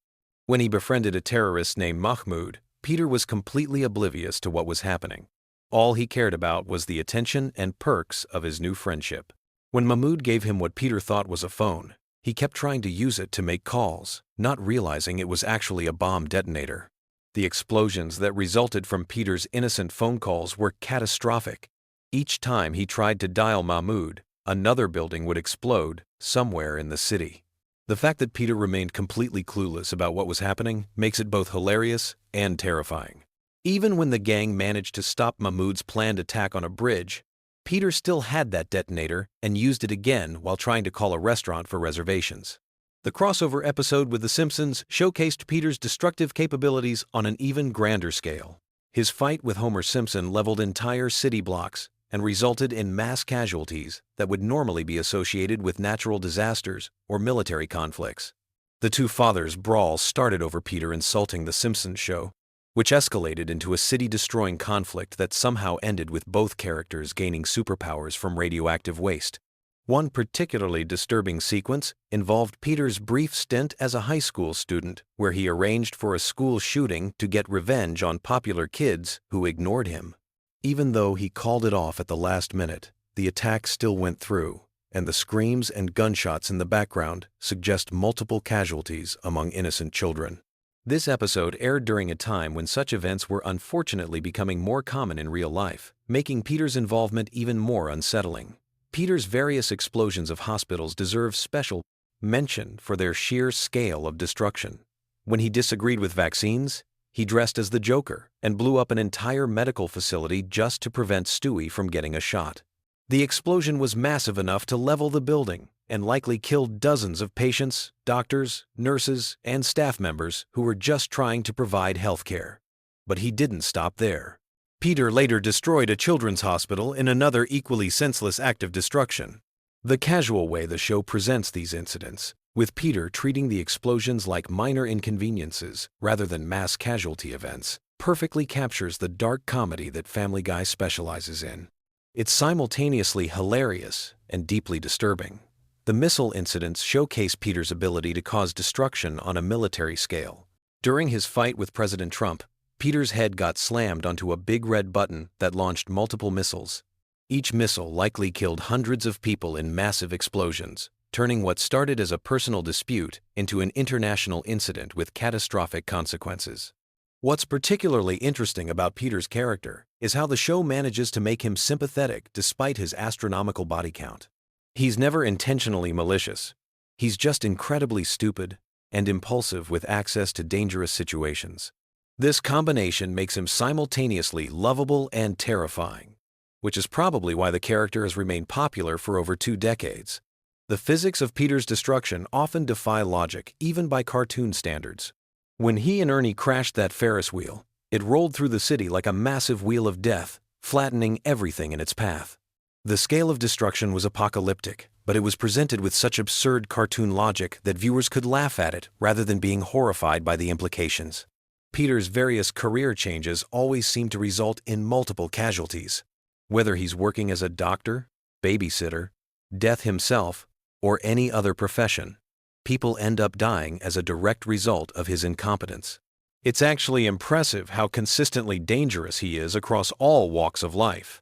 [SPEAKER 1] When he befriended a terrorist named Mahmoud, Peter was completely oblivious to what was happening. All he cared about was the attention and perks of his new friendship. When Mahmoud gave him what Peter thought was a phone, he kept trying to use it to make calls, not realizing it was actually a bomb detonator. The explosions that resulted from Peter's innocent phone calls were catastrophic. Each time he tried to dial Mahmoud, another building would explode somewhere in the city. The fact that Peter remained completely clueless about what was happening makes it both hilarious and terrifying. Even when the gang managed to stop Mahmoud's planned attack on a bridge, Peter still had that detonator and used it again while trying to call a restaurant for reservations. The crossover episode with The Simpsons showcased Peter's destructive capabilities on an even grander scale. His fight with Homer Simpson leveled entire city blocks and resulted in mass casualties that would normally be associated with natural disasters or military conflicts. The two fathers' brawl started over Peter insulting The Simpsons show, which escalated into a city-destroying conflict that somehow ended with both characters gaining superpowers from radioactive waste. One particularly disturbing sequence involved Peter's brief stint as a high school student, where he arranged for a school shooting to get revenge on popular kids who ignored him. Even though he called it off at the last minute, the attack still went through, and the screams and gunshots in the background suggest multiple casualties among innocent children. This episode aired during a time when such events were unfortunately becoming more common in real life, making Peter's involvement even more unsettling. Peter's various explosions of hospitals deserve special mention for their sheer scale of destruction. When he disagreed with vaccines, he dressed as the Joker and blew up an entire medical facility just to prevent Stewie from getting a shot. The explosion was massive enough to level the building and likely killed dozens of patients, doctors, nurses, and staff members who were just trying to provide health care. But he didn't stop there. Peter later destroyed a children's hospital in another equally senseless act of destruction. The casual way the show presents these incidents, with Peter treating the explosions like minor inconveniences rather than mass casualty events, perfectly captures the dark comedy that Family Guy specializes in. It's simultaneously hilarious and deeply disturbing. The missile incidents showcase Peter's ability to cause destruction on a military scale. During his fight with President Trump, Peter's head got slammed onto a big red button that launched multiple missiles. Each missile likely killed hundreds of people in massive explosions, turning what started as a personal dispute into an international incident with catastrophic consequences. What's particularly interesting about Peter's character is how the show manages to make him sympathetic despite his astronomical body count. He's never intentionally malicious. He's just incredibly stupid and impulsive with access to dangerous situations. This combination makes him simultaneously lovable and terrifying, which is probably why the character has remained popular for over 2 decades. The physics of Peter's destruction often defy logic, even by cartoon standards. When he and Ernie crashed that Ferris wheel, it rolled through the city like a massive wheel of death, flattening everything in its path. The scale of destruction was apocalyptic, but it was presented with such absurd cartoon logic that viewers could laugh at it rather than being horrified by the implications. Peter's various career changes always seem to result in multiple casualties. Whether he's working as a doctor, babysitter, death himself, or any other profession, people end up dying as a direct result of his incompetence. It's actually impressive how consistently dangerous he is across all walks of life.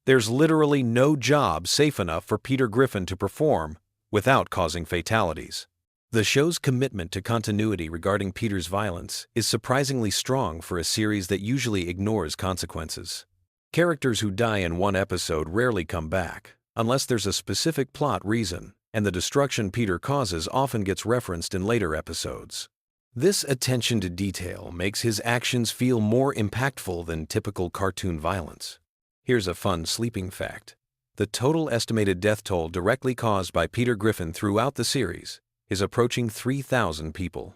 [SPEAKER 1] There's literally no job safe enough for Peter Griffin to perform without causing fatalities. The show's commitment to continuity regarding Peter's violence is surprisingly strong for a series that usually ignores consequences. Characters who die in one episode rarely come back, unless there's a specific plot reason, and the destruction Peter causes often gets referenced in later episodes. This attention to detail makes his actions feel more impactful than typical cartoon violence. Here's a fun sleeping fact. The total estimated death toll directly caused by Peter Griffin throughout the series is approaching 3,000 people.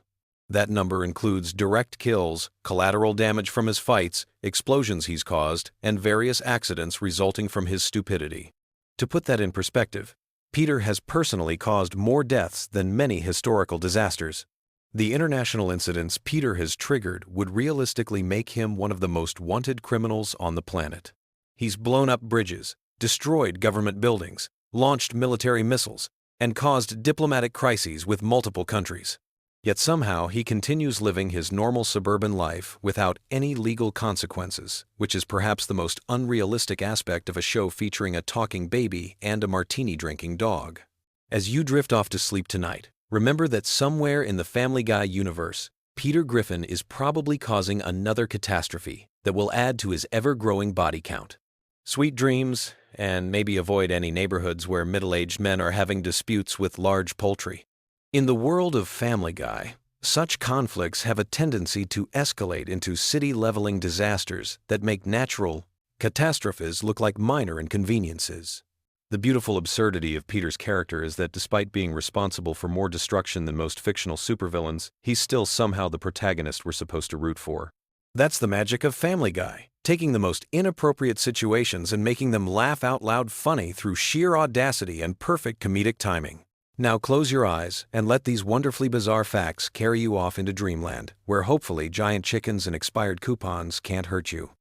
[SPEAKER 1] That number includes direct kills, collateral damage from his fights, explosions he's caused, and various accidents resulting from his stupidity. To put that in perspective, Peter has personally caused more deaths than many historical disasters. The international incidents Peter has triggered would realistically make him one of the most wanted criminals on the planet. He's blown up bridges, destroyed government buildings, launched military missiles, and caused diplomatic crises with multiple countries. Yet somehow he continues living his normal suburban life without any legal consequences, which is perhaps the most unrealistic aspect of a show featuring a talking baby and a martini-drinking dog. As you drift off to sleep tonight, remember that somewhere in the Family Guy universe, Peter Griffin is probably causing another catastrophe that will add to his ever-growing body count. Sweet dreams, and maybe avoid any neighborhoods where middle-aged men are having disputes with large poultry. In the world of Family Guy, such conflicts have a tendency to escalate into city-leveling disasters that make natural catastrophes look like minor inconveniences. The beautiful absurdity of Peter's character is that despite being responsible for more destruction than most fictional supervillains, he's still somehow the protagonist we're supposed to root for. That's the magic of Family Guy, taking the most inappropriate situations and making them laugh out loud funny through sheer audacity and perfect comedic timing. Now close your eyes and let these wonderfully bizarre facts carry you off into dreamland, where hopefully giant chickens and expired coupons can't hurt you.